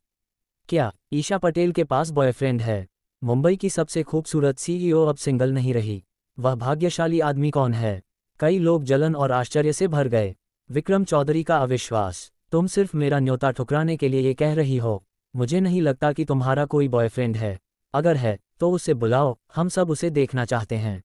क्या ईशा पटेल के पास बॉयफ्रेंड है? मुंबई की सबसे खूबसूरत सीईओ अब सिंगल नहीं रही। वह भाग्यशाली आदमी कौन है? कई लोग जलन और आश्चर्य से भर गए। विक्रम चौधरी का अविश्वास। तुम सिर्फ मेरा न्योता ठुकराने के लिए ये कह रही हो। मुझे नहीं लगता कि तुम्हारा कोई बॉयफ्रेंड है। अगर है तो उसे बुलाओ, हम सब उसे देखना चाहते हैं।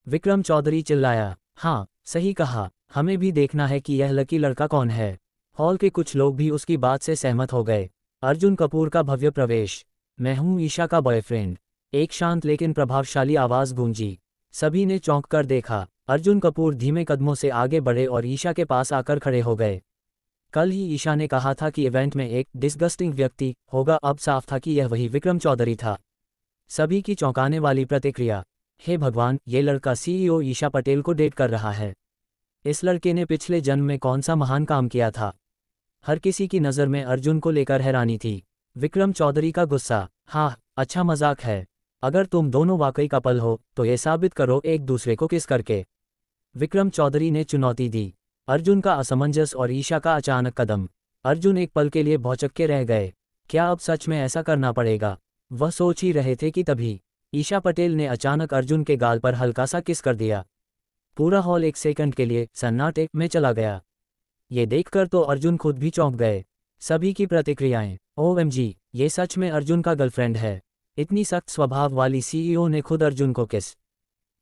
विक्रम चौधरी चिल्लाया। हाँ, सही कहा, हमें भी देखना है कि यह लकी लड़का कौन है। हॉल के कुछ लोग भी उसकी बात से सहमत हो गए। अर्जुन कपूर का भव्य प्रवेश। मैं हूँ ईशा का बॉयफ्रेंड। एक शांत लेकिन प्रभावशाली आवाज़ गूंजी। सभी ने चौंक कर देखा। अर्जुन कपूर धीमे कदमों से आगे बढ़े और ईशा के पास आकर खड़े हो गए। कल ही ईशा ने कहा था कि इवेंट में एक डिस्गस्टिंग व्यक्ति होगा, अब साफ था कि यह वही विक्रम चौधरी था। सभी की चौंकाने वाली प्रतिक्रिया। हे भगवान, ये लड़का सीईओ ईशा पटेल को डेट कर रहा है। इस लड़के ने पिछले जन्म में कौन सा महान काम किया था। हर किसी की नज़र में अर्जुन को लेकर हैरानी थी। विक्रम चौधरी का गुस्सा। हाँ, अच्छा मजाक है। अगर तुम दोनों वाकई कपल हो तो ये साबित करो एक दूसरे को किस करके। विक्रम चौधरी ने चुनौती दी। अर्जुन का असमंजस और ईशा का अचानक कदम। अर्जुन एक पल के लिए भौचक्के रह गए। क्या अब सच में ऐसा करना पड़ेगा? वह सोच ही रहे थे कि तभी ईशा पटेल ने अचानक अर्जुन के गाल पर हल्का सा किस कर दिया। पूरा हॉल एक सेकंड के लिए सन्नाटे में चला गया। ये देखकर तो अर्जुन खुद भी चौंक गए। सभी की प्रतिक्रियाएं। ओएमजी, ये सच में अर्जुन का गर्लफ्रेंड है। इतनी सख्त स्वभाव वाली सीईओ ने खुद अर्जुन को किस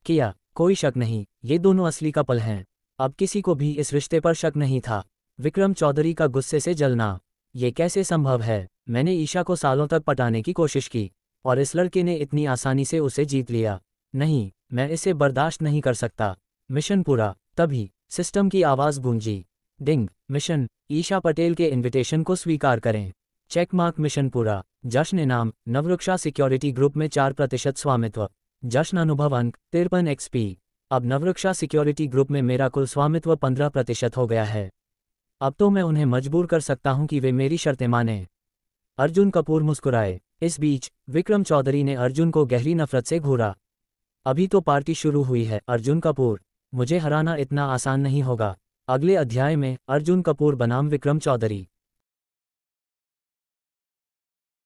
किया। कोई शक नहीं, ये दोनों असली कपल हैं। अब किसी को भी इस रिश्ते पर शक नहीं था। विक्रम चौधरी का गुस्से से जलना। ये कैसे संभव है? मैंने ईशा को सालों तक पटाने की कोशिश की और इस लड़के ने इतनी आसानी से उसे जीत लिया। नहीं, मैं इसे बर्दाश्त नहीं कर सकता। मिशन पूरा। तभी सिस्टम की आवाज़ गूंजी। डिंग। मिशन। ईशा पटेल के इनविटेशन को स्वीकार करें। Check mark. मिशन पूरा। जश्न इनाम। नवरक्षा सिक्योरिटी ग्रुप में 4% स्वामित्व। जश्न अनुभव अंक 53 XP। अब नवरक्षा सिक्योरिटी ग्रुप में मेरा कुल स्वामित्व 15% हो गया है। अब तो मैं उन्हें मजबूर कर सकता हूं कि वे मेरी शर्तें मानें। अर्जुन कपूर मुस्कुराए। इस बीच विक्रम चौधरी ने अर्जुन को गहरी नफरत से घूरा। अभी तो पार्टी शुरू हुई है अर्जुन कपूर। मुझे हराना इतना आसान नहीं होगा। अगले अध्याय में अर्जुन कपूर बनाम विक्रम चौधरी।